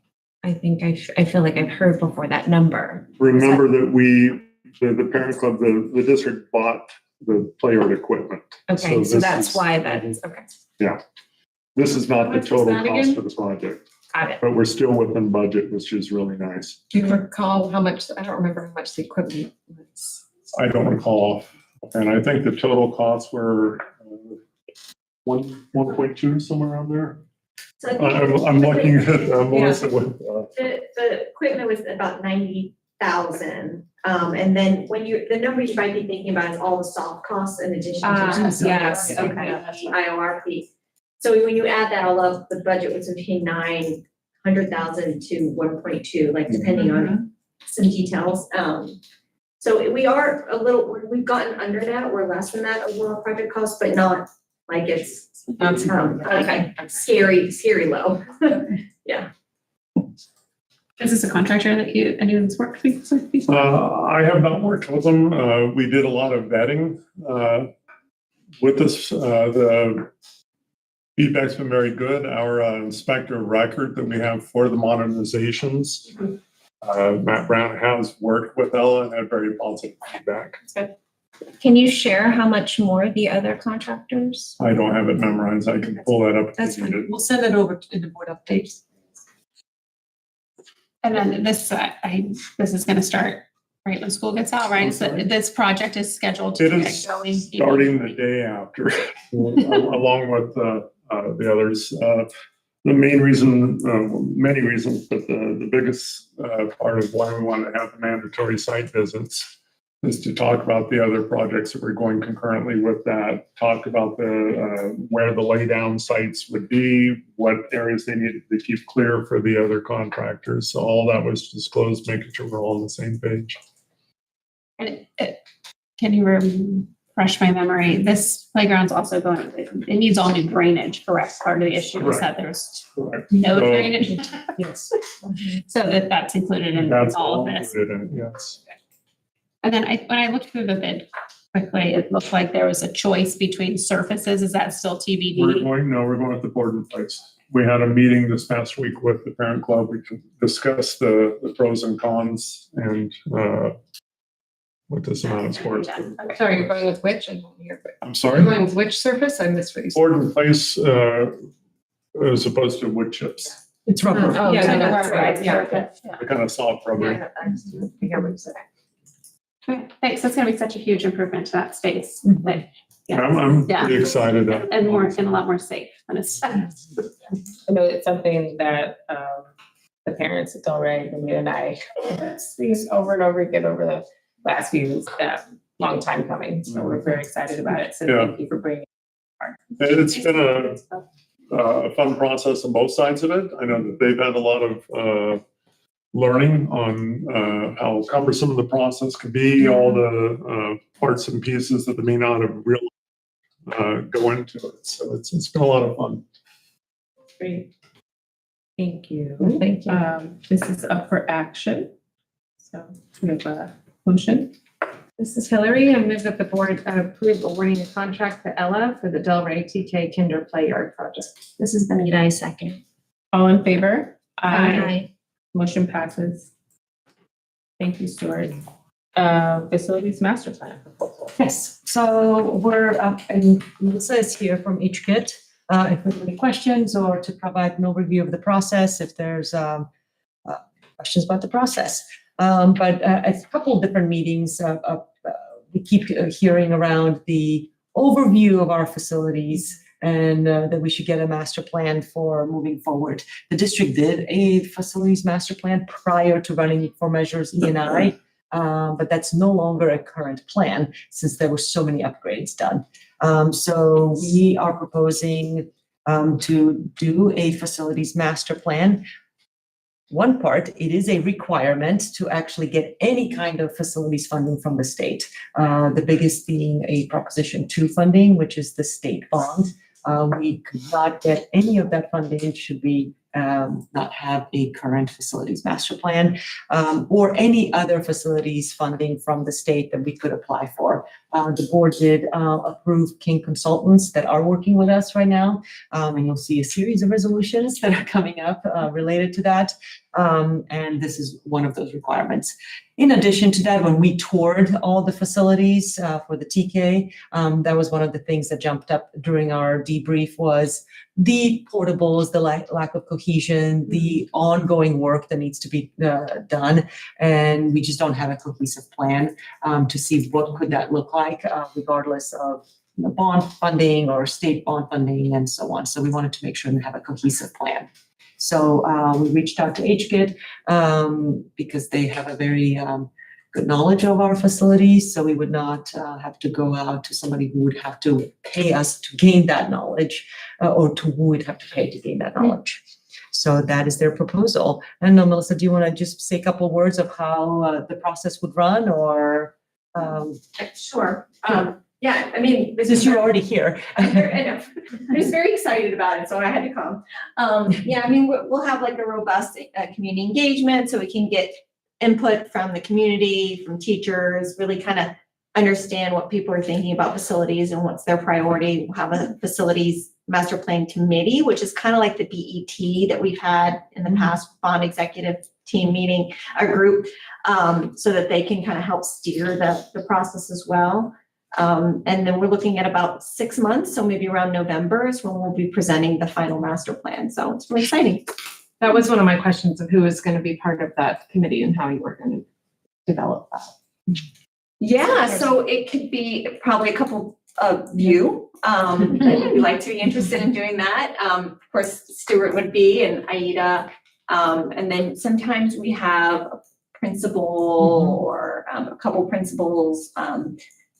S16: I think I feel like I've heard before, that number.
S21: Remember that the parent club, the district bought the play yard equipment.
S16: Okay, so that's why that is, okay.
S21: Yeah. This is not the total cost for the project.
S16: Got it.
S21: But we're still within budget, which is really nice.
S20: Do you recall how much, I don't remember how much the equipment was.
S21: I don't recall. And I think the total costs were 1.2, somewhere around there.
S7: So I think
S21: I'm looking at Melissa with.
S7: the equipment was about $90,000.
S3: thousand. And then the number you might be thinking about is all the soft costs in addition to just
S1: yes,
S3: okay, the IORP. So when you add that all up, the budget was between 900,000 to 1.2, like depending on some details. So we are we've gotten under that, we're less than that overall project cost, but not like it's okay, scary low. Yeah.
S20: Is this a contractor that anyone's worked with before?
S21: I have not worked with them. We did a lot of vetting with this. The feedback's been very good. Our inspector of record that we have for the modernizations, Matt Brown, has worked with Ella and had very positive feedback.
S16: Can you share how much more the other contractors?
S21: I don't have it memorized. I can pull that up.
S16: That's
S21: if you need it.
S18: We'll send it over in the board updates.
S20: And then this is gonna start right when school gets out, right? So this project is scheduled to
S21: It
S20: get
S21: is
S20: going.
S21: starting the day after, along with the others. The main reason, many reasons, but the biggest part of why we want to have the mandatory site visits is to talk about the other projects that we're going concurrently with that, talk about where the laydown sites would be, what areas they needed to keep clear for the other contractors. So all that was disclosed, making sure we're all on the same page.
S20: And can you refresh my memory? This playground's also it needs all new drainage, correct? Part of the issue is that there's no drainage.
S21: Yes.
S20: So that's included in
S21: That's
S20: all of this.
S21: included in it, yes.
S20: And then when I looked through the bid quickly, it looked like there was a choice between surfaces. Is that still TBD?
S21: We're going with the board in place. We had a meeting this past week with the parent club. We discussed the pros and cons and what this amount of sports.
S20: Sorry, you're going with which? I didn't hear.
S21: I'm sorry?
S20: You're going with which surface? I missed what you said.
S21: Board in place as opposed to wood chips.
S18: It's rubber.
S20: Oh,
S21: Yeah,
S20: yeah,
S21: rubber,
S20: right,
S21: yeah.
S20: yeah.
S21: The kind of soft rubber.
S20: Okay, thanks. That's gonna be such a huge improvement to that space. But, yeah.
S21: I'm
S20: Yeah.
S21: pretty excited.
S20: And a lot more safe. And it's.
S1: I know it's something that the parents at Delray, and you and I, see over and over again over the last few, long time coming. So we're very excited about it. So thank you for bringing it.
S21: It's been a fun process on both sides of it. I know that they've had a lot of learning on how cumbersome the process could be, all the parts and pieces that they may not have realized go into it. So it's been a lot of fun.
S1: Great. Thank you. Thank you. This is up for action. So we have a motion.
S20: This is Hillary. I move that the board approve awarding a contract to Ella for the Delray TK Kinder Play Yard project.
S16: This is Benita, I second.
S1: All in favor?
S16: Aye.
S1: Motion passes. Thank you, Stuart. Facilities master plan proposal.
S2: Yes, so we're, and Melissa is here from each kit. If there's any questions or to provide an overview of the process, if there's questions about the process. But a couple of different meetings, we keep hearing around the overview of our facilities and that we should get a master plan for moving forward. The district did a facilities master plan prior to running for measures E&I, but that's no longer a current plan since there were so many upgrades done. So we are proposing to do a facilities master plan. One part, it is a requirement to actually get any kind of facilities funding from the state. The biggest being a Proposition 2 funding, which is the state bond. We could not get any of that funding should we not have a current facilities master plan or any other facilities funding from the state that we could apply for. The board did approve King Consultants that are working with us right now. And you'll see a series of resolutions that are coming up related to that. And this is one of those requirements. In addition to that, when we toured all the facilities for the TK, that was one of the things that jumped up during our debrief was the portables, the lack of cohesion, the ongoing work that needs to be done. And we just don't have a cohesive plan to see what could that look like, regardless of bond funding or state bond funding and so on. So we wanted to make sure we have a cohesive plan.
S18: So we reached out to HGIT because they have a very good knowledge of our facilities. So we would not have to go out to somebody who would have to pay us to gain that knowledge or to who would have to pay to gain that knowledge. So that is their proposal. And Melissa, do you want to just say a couple of words of how the process would run or?
S3: Sure. Yeah, I mean, this
S18: Since
S3: is
S18: you're already here.
S3: I know. I'm just very excited about it, so I had to come. Yeah, I mean, we'll have like a robust community engagement, so we can get input from the community, from teachers, really kind of understand what people are thinking about facilities and what's their priority. We'll have a facilities master plan committee, which is kind of like the BET that we've had in the past, bond executive team meeting, a group, so that they can kind of help steer the process as well. And then we're looking at about 6 months, so maybe around November is when we'll be presenting the final master plan. So it's really exciting.
S20: That was one of my questions of who is going to be part of that committee and how you were going to develop that.
S3: Yeah, so it could be probably a couple of you that would like to be interested in doing that. Of course, Stuart would be, and Aida. And then sometimes we have a principal or a couple principals.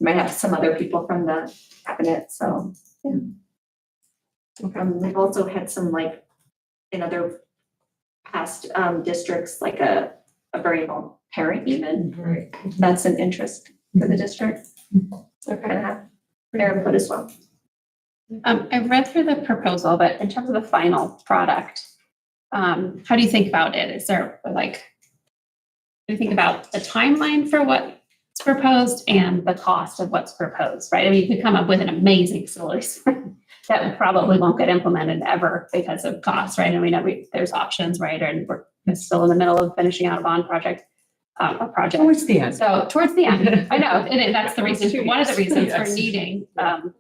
S3: Might have some other people from the cabinet, so, yeah. We've also had some, like, in other past districts, like a very involved parent even. That's an interest for the district. So kind of have their input as well.
S4: I read through the proposal, but in terms of the final product, how do you think about it? Is there like, do you think about the timeline for what's proposed and the cost of what's proposed, right? I mean, you could come up with an amazing solution that probably won't get implemented ever because of cost, right? And we know there's options, right? And we're still in the middle of finishing out a bond project.
S18: Towards the end.
S4: So towards the end, I know, that's the reason, one of the reasons for needing, and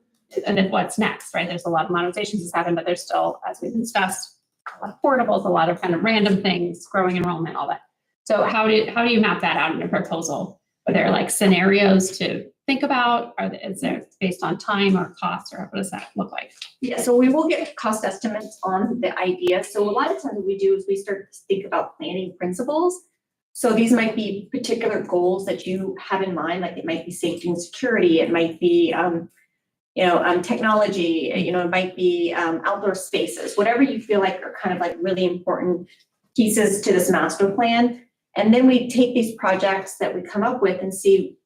S4: then what's next, right? There's a lot of modernizations that's happened, but there's still, as we've discussed, a lot of portables, a lot of kind of random things, growing enrollment, all that. So how do you map that out in a proposal? Are there like scenarios to think about? Is there based on time or cost, or what does that look like?
S3: Yeah, so we will get cost estimates on the idea. So a lot of times what we do is we start to think about planning principles. So these might be particular goals that you have in mind, like it might be safety and security, it might be technology, it might be outdoor spaces, whatever you feel like are kind of like really important pieces to this master plan. And then we take these projects that we come up with and see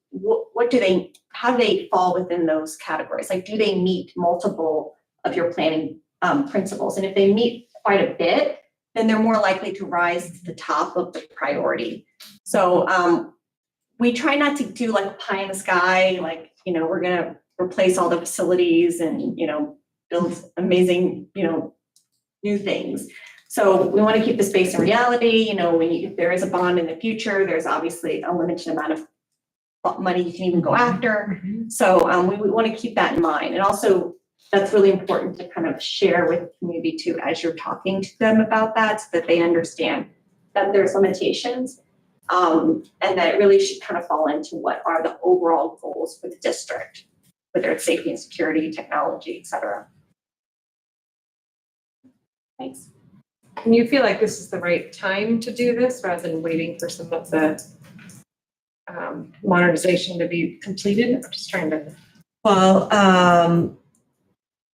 S3: how do they fall within those categories? Like, do they meet multiple of your planning principles? And if they meet quite a bit, then they're more likely to rise to the top of the priority. So we try not to do like pie in the sky, like, we're going to replace all the facilities and, build amazing, new things. So we want to keep the space in reality. If there is a bond in the future, there's obviously a limited amount of money you can even go after. So we want to keep that in mind. And also, that's really important to kind of share with the community too, as you're talking to them about that, so that they understand that there's limitations, and that it really should kind of fall into what are the overall goals for the district, whether it's safety and security, technology, et cetera.
S4: Thanks.
S20: And you feel like this is the right time to do this rather than waiting for some of the modernization to be completed? I'm just trying to.
S18: Well,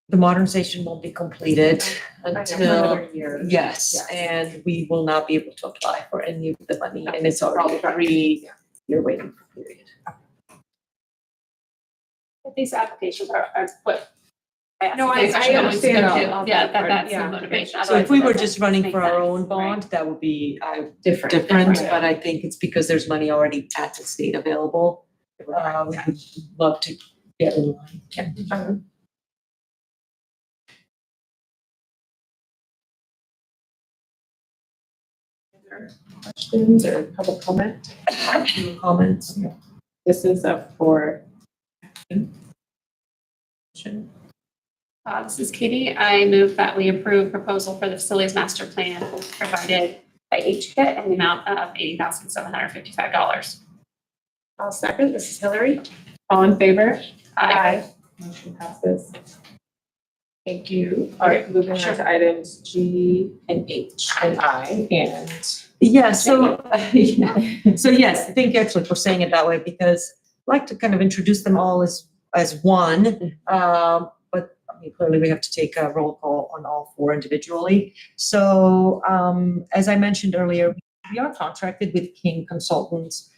S18: the modernization won't be completed until, yes, and we will not be able to apply for any of the money, and it's already a 3-year waiting period.
S4: These applications are what.
S20: No, I understand all
S4: Yeah,
S20: that part.
S4: that's
S20: Yeah.
S4: the motivation.
S18: So if we were
S4: Otherwise,
S18: just running
S4: make
S18: for our
S4: sense,
S18: own bond,
S4: right?
S18: that would be
S20: Different.
S18: but I think it's because there's money already at the state available. We would love to get in line. Yeah.
S1: Questions or public comment?
S18: Comments?
S1: This is up for.
S4: This is Katie. I move that we approve proposal for the facilities master plan provided by HKIT in the amount of $80,755.
S1: I'll second. This is Hillary. All in favor?
S4: Aye.
S1: Motion passes.
S15: Thank you. All right, moving on to items G and H and I and.
S2: Yeah, so, so yes, I think actually for saying it that way, because I like to kind of introduce them all as one. But I mean, clearly we have to take a roll call on all four individually. So, as I mentioned earlier, we are contracted with King Consultants.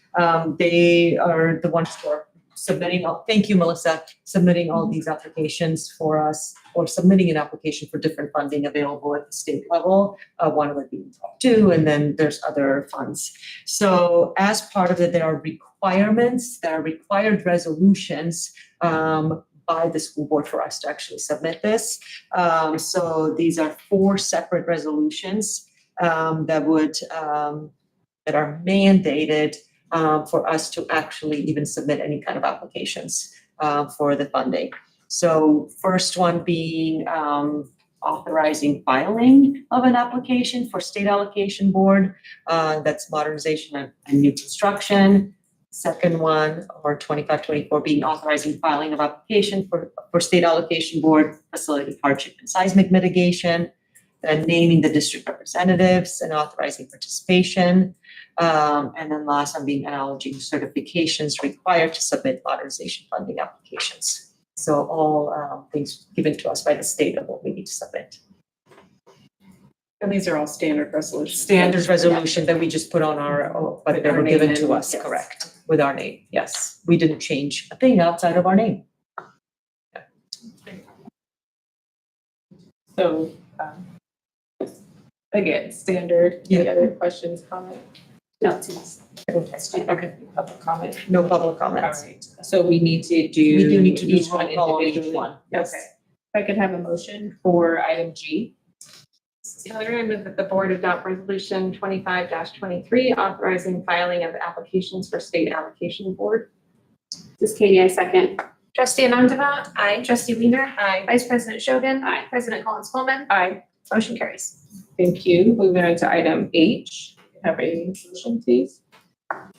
S2: They are the ones who are submitting, thank you, Melissa, submitting all these applications for us, or submitting an application for different funding available at the state level. One of it being Prop 2, and then there's other funds. So as part of it, there are requirements, there are required resolutions by the school board for us to actually submit this. So these are 4 separate resolutions that are mandated for us to actually even submit any kind of applications for the funding. So first one being authorizing filing of an application for state allocation board, that's modernization and new construction. Second one, or 2524, being authorizing filing of application for state allocation board, facility hardship and seismic mitigation, and naming the district representatives and authorizing participation. And then last one being acknowledging certifications required to submit modernization funding applications. So all things given to us by the state of what we need to submit.
S20: And these are all standard resolutions.
S2: Standard resolution that we just put on but they were given to us,
S20: yes.
S2: correct, with our name, yes. We didn't change a thing outside of our name.
S15: So, again, standard, any other questions, comments?
S2: No.
S15: Okay, public comment?
S2: No public
S15: All
S2: comments.
S15: right, so we need to do.
S2: We do need to do
S15: each one
S2: roll call on each
S15: individually.
S2: one, yes.
S15: Okay. If I could have a motion for item G.
S20: Hillary, I move that the board adopt resolution 25-23, authorizing filing of applications for state allocation board.
S12: This is Katie, I second.
S11: Trustee Anandava? Aye. Trustee Weiner?
S15: Aye.
S11: Vice President Shogun? Aye. President Collins Coleman?
S15: Aye.
S11: Motion carries.
S15: Thank you. Moving on to item H. Have a motion, please.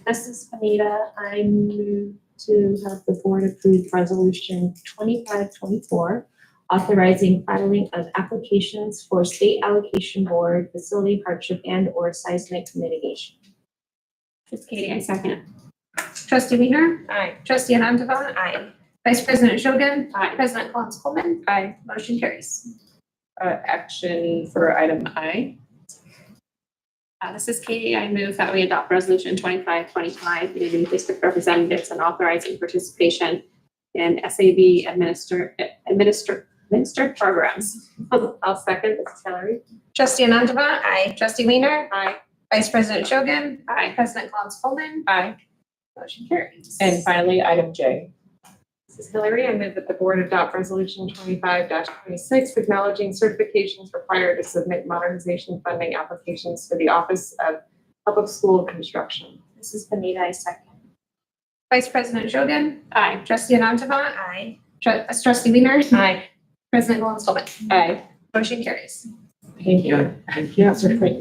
S16: This is Anita. I move to have the board approve resolution 2524, authorizing filing of applications for state allocation board, facility hardship and/or seismic mitigation.
S12: This is Katie, I second.
S11: Trustee Weiner?
S15: Aye.
S11: Trustee Anandava? Aye. Vice President Shogun? Aye. President Collins Coleman?
S15: Aye.
S11: Motion carries.
S15: Action for item I.
S12: This is Katie. I move that we adopt resolution 2525, naming district representatives and authorizing participation in SAB administered programs.
S20: I'll second. This is Hillary.
S11: Trustee Anandava? Aye. Trustee Weiner?
S20: Aye.
S11: Vice President Shogun?
S12: Aye.
S11: President Collins Coleman?
S15: Aye.
S11: Motion carries.
S15: And finally, item J.
S20: This is Hillary. I move that the board adopt resolution 25-26, acknowledging certifications required to submit modernization funding applications for the Office of Public School Construction.
S16: This is Anita. I second.
S11: Vice President Shogun?
S12: Aye.
S11: Trustee Anandava? Aye. Trustee Weiner?
S15: Aye.
S11: President Collins Coleman?
S15: Aye.
S11: Motion carries.
S15: Thank you. Thank you. So great.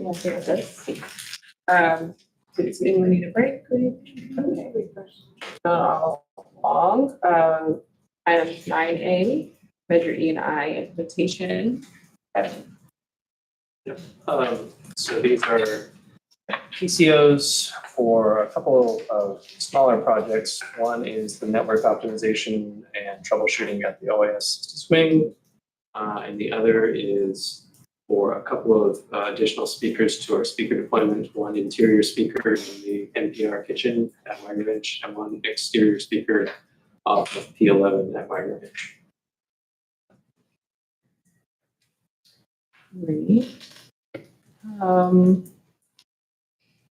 S15: Does anyone need a break? Okay. Long. Item 9A, Measure E and I implementation.
S10: So these are PCOs for a couple of smaller projects. One is the network optimization and troubleshooting at the OAS swing. And the other is for a couple of additional speakers to our speaker deployment, one interior speaker in the NPR kitchen at Wagner Ridge and one exterior speaker off of P11 at Wagner Ridge.
S15: Great. And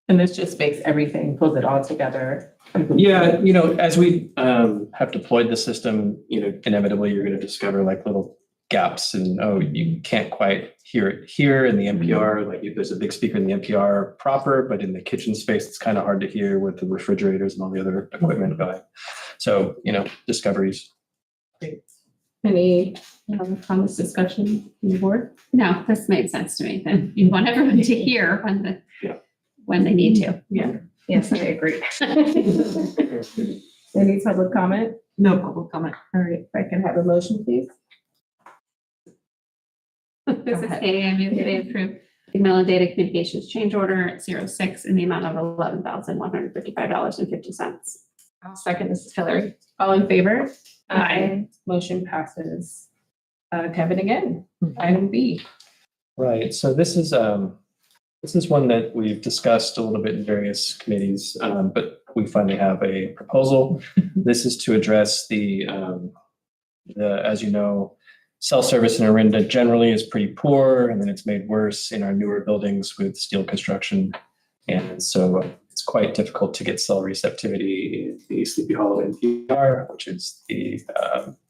S15: this just makes everything, pulls it all together.
S10: Yeah, as we have deployed the system, inevitably you're going to discover like little gaps and, you can't quite hear it here in the NPR. Like there's a big speaker in the NPR proper, but in the kitchen space, it's kind of hard to hear with the refrigerators and all the other equipment going. So, discoveries.
S15: Great. Any comments, discussion from the board?
S12: No, this made sense to me. Then you want everyone to hear when they need to.
S15: Yeah. Yes, I agree. Any public comment?
S2: No public comment.
S15: All right, if I can have a motion, please.
S7: This is
S2: ahead.
S7: Katie. I move that they approve the Mellon Data Communications change order 06 in the amount of $11,155.50.
S1: I'll second. This is Hillary. All in favor? Aye. Motion passes. Kevin again, item B.
S10: Right, so this is one that we've discussed a little bit in various committees, but we finally have a proposal. This is to address the, as you know, cell service in Orinda generally is pretty poor, and then it's made worse in our newer buildings with steel construction. And so it's quite difficult to get cell receptivity in the Sleepy Hollow NPR, which is the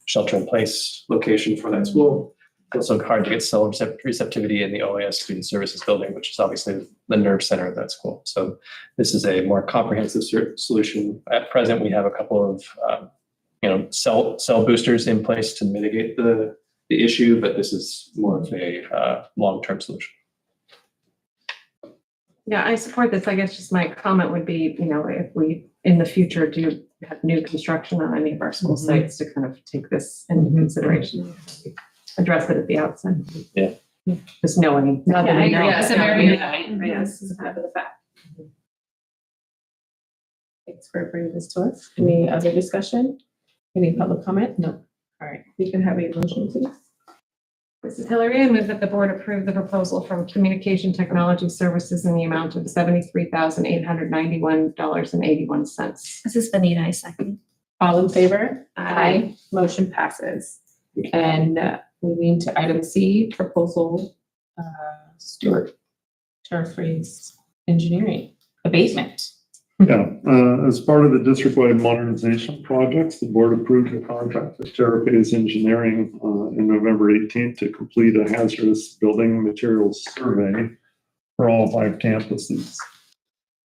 S10: shelter-in-place location for that school. Also hard to get cell receptivity in the OAS Student Services Building, which is obviously the nerve center of that school. So this is a more comprehensive solution. At present, we have a couple of cell boosters in place to mitigate the issue, but this is more of a long-term solution.
S20: Yeah, I support this. I guess just my comment would be, if we in the future do have new construction on any of our school sites to kind of take this into consideration, address it at the outset.
S10: Yeah.
S20: Just knowing. Not that
S7: Yeah, I
S20: we know.
S7: agree. That's a very good
S20: Yeah,
S7: point.
S20: Yes, this is after the fact.
S1: Thanks for bringing this to us. Any other discussion? Any public comment? No. All right, we can have a motion, please.
S20: This is Hillary. I move that the board approve the proposal from Communication Technology Services in the amount of $73,891.81.
S16: This is Benita, I second.
S1: All in favor? Aye. Motion passes. And moving to item C, proposal, Stuart, Turfreeze Engineering Abatement.
S21: Yeah, as part of the district-wide modernization projects, the board approved a contract with Terraphase Engineering in November 18th to complete a hazardous building materials survey for all 5 campuses.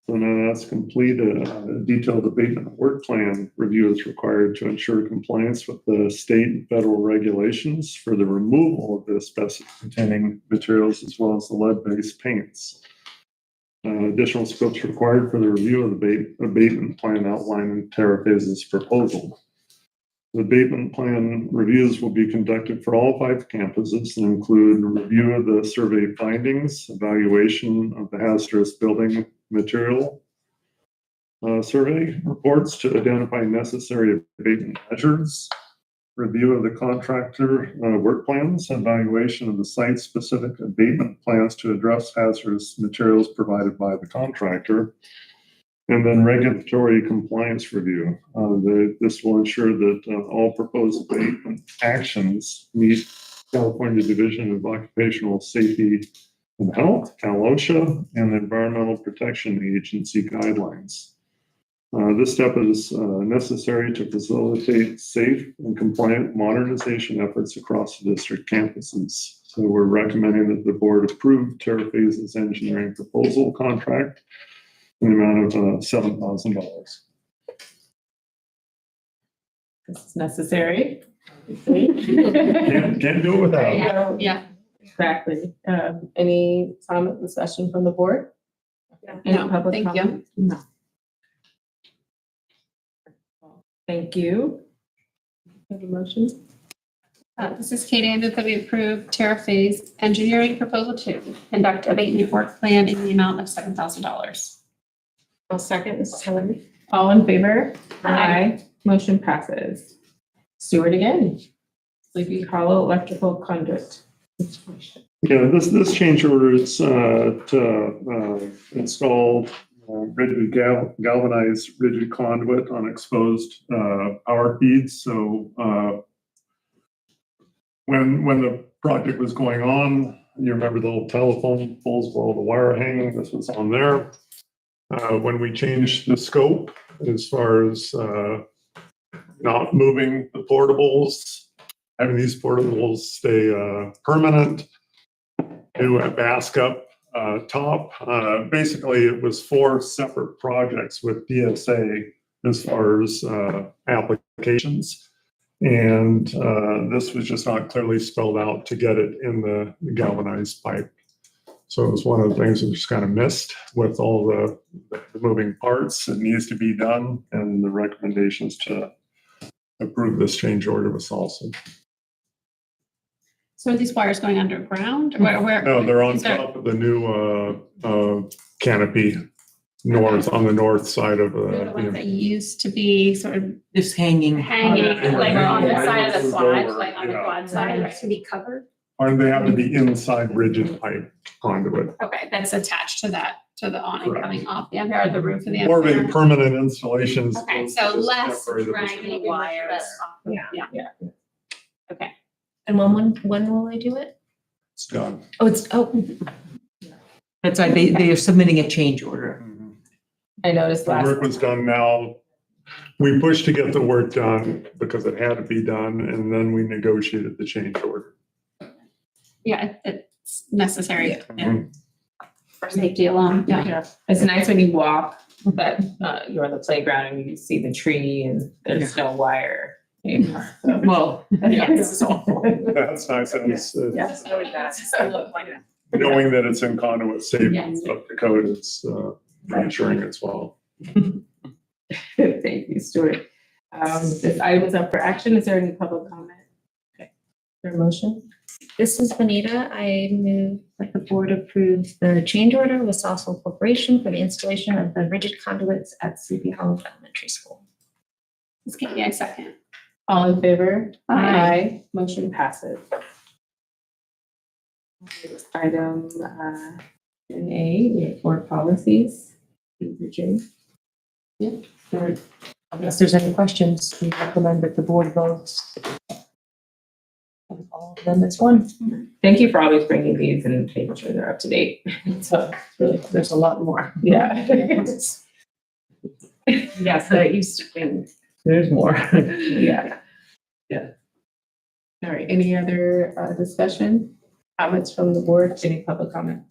S21: So now that's complete, a detailed abatement work plan review is required to ensure compliance with the state and federal regulations for the removal of the asbestos-containing materials as well as the lead-based paints. Additional scopes required for the review of the abatement plan outlined in Terraphase's proposal. The abatement plan reviews will be conducted for all 5 campuses and include a review of the survey findings, evaluation of the hazardous building material survey reports to identify necessary abatement measures, review of the contractor work plans, evaluation of the site-specific abatement plans to address hazardous materials provided by the contractor, and then regulatory compliance review. This will ensure that all proposed abatement actions meet California Division of Occupational Safety and Health, Cal OSHA, and the Environmental Protection Agency guidelines. This step is necessary to facilitate safe and compliant modernization efforts across the district campuses. So we're recommending that the board approve Terraphase's engineering proposal contract in the amount of $7,000.
S1: This is necessary.
S21: Can't do it without.
S7: Yeah.
S1: Exactly. Any comment, discussion from the board? Any
S7: No,
S1: public
S7: thank you.
S1: comment? No. Thank you. Have a motion?
S7: This is Katie. I move that we approve Terraphase Engineering Proposal 2, conduct abatement work plan in the amount of $7,000.
S1: I'll second. This is Hillary. All in favor? Aye. Motion passes. Stewart again. Sleepy Hollow Electrical Conduit.
S21: Yeah, this change order is to install rigid galvanized rigid conduit on exposed power feeds. So when the project was going on, you remember the little telephone poles where all the wire hanging, this was on there. When we changed the scope as far as not moving the portables, having these portables stay permanent, do a mask up top. Basically, it was 4 separate projects with DSA as far as applications. And this was just not clearly spelled out to get it in the galvanized pipe. So it was one of the things that just kind of missed with all the moving parts. It needs to be done, and the recommendations to approve this change order was also.
S12: So are these wires going underground? Where?
S21: No, they're on
S12: is there-
S21: top of the new canopy on the north side of
S12: They're the ones
S21: the.
S12: that used to be sort of
S18: Just hanging.
S12: hanging, like on the
S21: Yeah.
S12: side of the quad,
S21: Over,
S12: like on the
S21: yeah.
S12: quad side, to be covered?
S21: Or they have to be inside rigid pipe conduit.
S12: Okay, that's attached to that, to the awning
S21: Correct.
S12: coming off the under, or the roof of the
S21: More of a
S12: under.
S21: permanent installation. as
S12: Okay,
S21: opposed
S12: so
S21: to just
S12: less
S21: temporary that was-
S12: dragging wires off. of-
S1: Yeah.
S12: Okay.
S16: And when will I do it?
S21: It's done.
S18: That's why they are submitting a change order.
S1: I noticed
S21: The work was done now. We pushed to get the work done because it had to be done, and then we negotiated the change order.
S12: Yeah, it's necessary
S21: Mhm.
S12: for safety alone, yeah.
S1: It's nice when you walk, but you're on the playground and you see the tree and there's no wire anymore. So-
S18: Well,
S1: Yes.
S21: That's nice. And it's,
S1: Yes.
S21: knowing that it's in conduit safe
S12: Yes.
S21: up the code, it's reassuring as well.
S1: Thank you, Stuart. This item is up for action. Is there any public comment? Okay. Is there a motion?
S16: This is Benita. I move that the board approve the change order with Southwell Corporation for the installation of the rigid conduits at Sleepy Hollow Elementary School.
S12: This can be a second.
S1: All in favor?
S12: Aye.
S1: Motion passes. Item A, we have 4 policies. J.
S2: Unless there's any questions, we recommend that the board votes on all of them as one.
S1: Thank you for always bringing these and making sure they're up to date. So, really,
S2: There's a lot more.
S1: yeah.
S2: Yes, there used to be. There's more.
S1: Yeah. Yeah. All right, any other discussion, comments from the board, any public comment?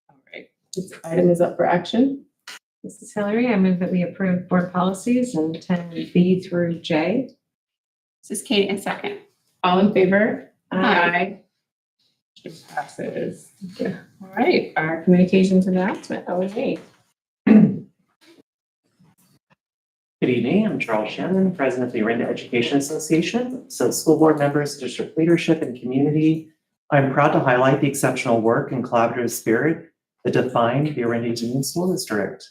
S1: All right, this item is up for action.
S15: Mrs. Hillary, I move that we approve board policies and 10B through J.
S12: This is Katie, a second.
S1: All in favor?
S12: Aye.
S1: Motion passes. Yeah. All right, our communications announcement, OA.
S9: Good evening, I'm Charles Shannon, President of the Orinda Education Association. So school board members, district leadership, and community, I'm proud to highlight the exceptional work and collaborative spirit that define the Orinda Union School District.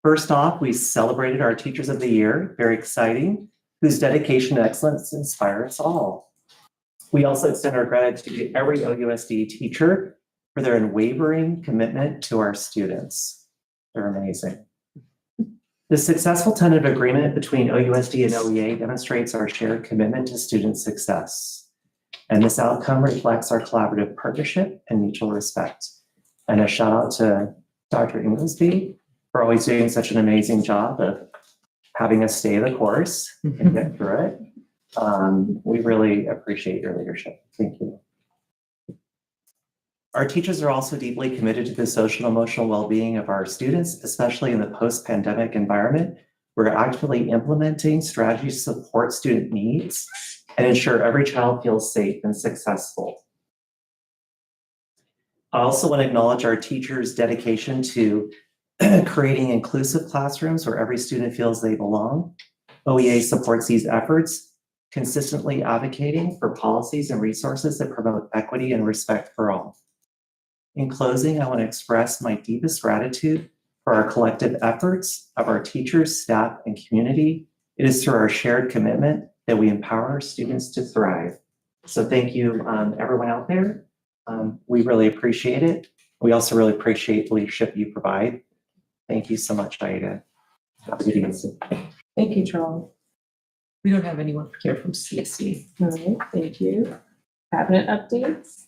S9: First off, we celebrated our Teachers of the Year, very exciting, whose dedication to excellence inspire us all. We also extend our gratitude to every OUSD teacher for their unwavering commitment to our students. They're amazing. The successful tentative agreement between OUSD and OEA demonstrates our shared commitment to student success. And this outcome reflects our collaborative partnership and mutual respect. And a shout out to Dr. Inglesby for always doing such an amazing job of having us stay the course and get through it. We really appreciate your leadership. Thank you. Our teachers are also deeply committed to the social and emotional well-being of our students, especially in the post-pandemic environment. We're actively implementing strategies to support student needs and ensure every child feels safe and successful. I also want to acknowledge our teachers' dedication to creating inclusive classrooms where every student feels they belong. OEA supports these efforts, consistently advocating for policies and resources that promote equity and respect for all. In closing, I want to express my deepest gratitude for our collective efforts of our teachers, staff, and community. It is through our shared commitment that we empower our students to thrive. So thank you, everyone out there. We really appreciate it. We also really appreciate the leadership you provide. Thank you so much, Aida. Have a good evening.
S1: Thank you, Charles.
S2: We don't have anyone here from CSC.
S1: All right, thank you. Cabinet updates?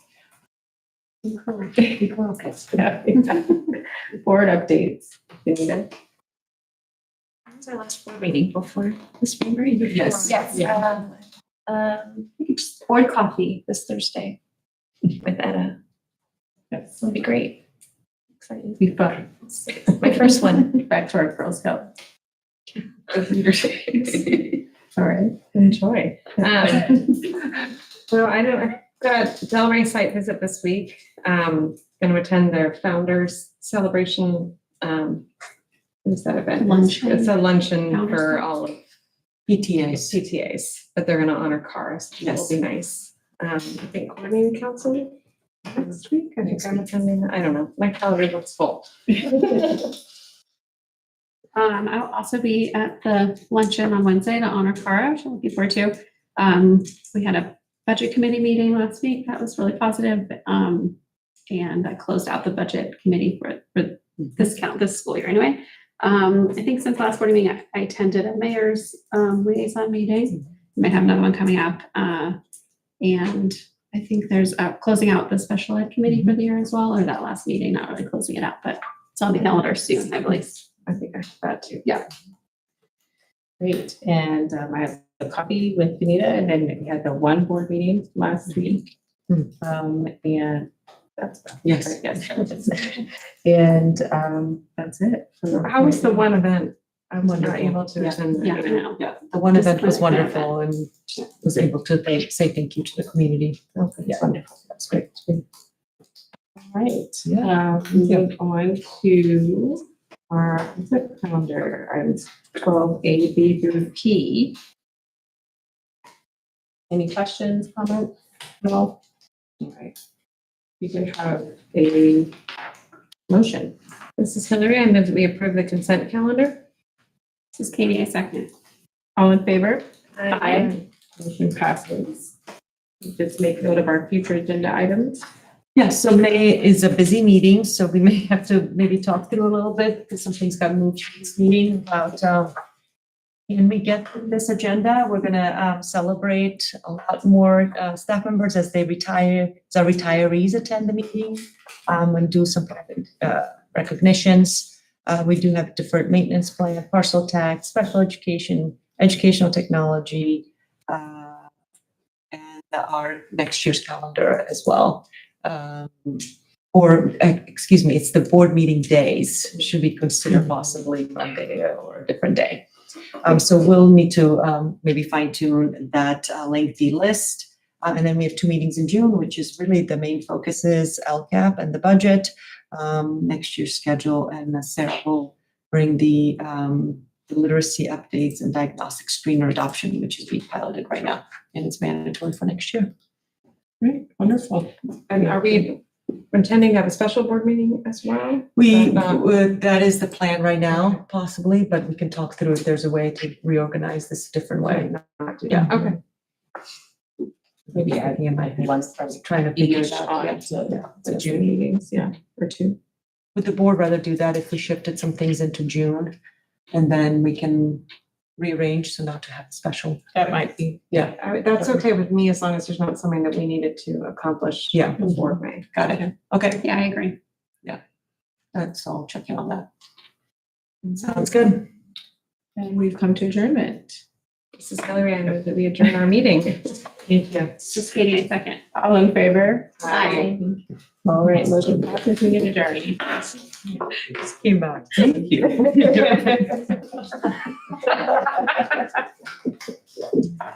S1: Board updates. Benita?
S16: That was our last board meeting before the spring break.
S2: Yes.
S16: Yes.
S2: Yeah.
S16: I think it's board coffee this Thursday with Etta.
S1: Yes.
S16: It'll be great. Excited.
S1: Be fun.
S16: My first one.
S1: Back to our Girl Scout. All right, enjoy.
S15: So I've got Delray site visit this week. Going to attend their founders celebration. What is that event?
S12: Luncheon.
S15: It's a luncheon
S12: Founders
S15: for
S12: Day.
S15: all of
S18: PTAs.
S15: PTAs, but they're going to honor cars. That'll
S18: Yes.
S15: be nice.
S20: I think coordinating council next week. I think I'm attending. I don't know. My calendar looks full.
S7: I'll also be at the luncheon on Wednesday to honor Cara, which I'm looking forward to. We had a budget committee meeting last week. That was really positive. And I closed out the budget committee for this school year anyway. I think since last board meeting, I attended a mayor's liaison meeting. Might have another one coming up. And I think there's closing out the special ed committee for the year as well, or that last meeting, not really closing it out, but it's on the calendar soon, I believe.
S20: I think I have that too.
S7: Yeah.
S1: Great, and I have a copy with Benita, and then we had the one board meeting last week. And that's about it,
S18: Yes.
S1: right? Yes. And that's it.
S20: How was the one event? I was not
S18: Wonderful.
S20: able to
S18: Yeah.
S20: attend.
S7: Yeah, I know.
S18: Yeah, the one
S7: Just
S18: event was
S7: like that.
S18: wonderful and was able to say thank you to the community.
S1: Okay,
S18: Yeah.
S1: wonderful. That's great. All right,
S18: Yeah.
S1: moving on to our consent calendar, items 12A, B through P. Any questions, comments? No? All right. You can have a motion.
S20: This is Hillary. I move that we approve the consent calendar.
S7: This is Katie, I second.
S1: All in favor?
S7: Aye.
S1: Motion passes. Just make note of our future agenda items.
S18: Yeah, so May is a busy meeting, so we may have to maybe talk through a little bit because some things got moved to this meeting about, can we get to this agenda? We're gonna celebrate a lot more staff members as they retire, as our retirees attend the meeting, and do some private recognitions. We do have deferred maintenance plan, parcel tax, special education, educational technology, and our next year's calendar as well. Excuse me, it's the board meeting days. Should we consider possibly Monday or a different day? So we'll need to maybe fine tune that lengthy list. And then we have 2 meetings in June, which is really the main focus is LCAP and the budget, next year's schedule. And Sarah will bring the literacy updates and diagnostic screener adoption, which is being piloted right now. And it's mandatory for next year.
S1: Great, wonderful.
S20: And are we intending to have a special board meeting as well?
S18: That is the plan right now, possibly, but we can talk through if there's a way to reorganize this a different way. Yeah.
S20: Okay.
S1: Maybe adding in my once I was trying to figure it out. Yeah, so the June meetings, yeah, or 2.
S18: Would the board rather do that if we shifted some things into June? And then we can rearrange so not to have a special.
S1: That might be,
S18: Yeah,
S20: That's okay with me as long as there's not something that we needed to accomplish.
S18: Yeah.
S20: Before May.
S18: got it. Okay,
S7: Yeah, I agree.
S18: that's all. Check in on that. Sounds good.
S1: and we've come to adjournment.
S20: This is Hillary. I move that we adjourn our meeting.
S1: Thank you.
S7: This is Katie, I second.
S1: All in favor?
S7: Aye.
S1: All right, motion passes, we can adjourn.
S18: Just came back. Thank you.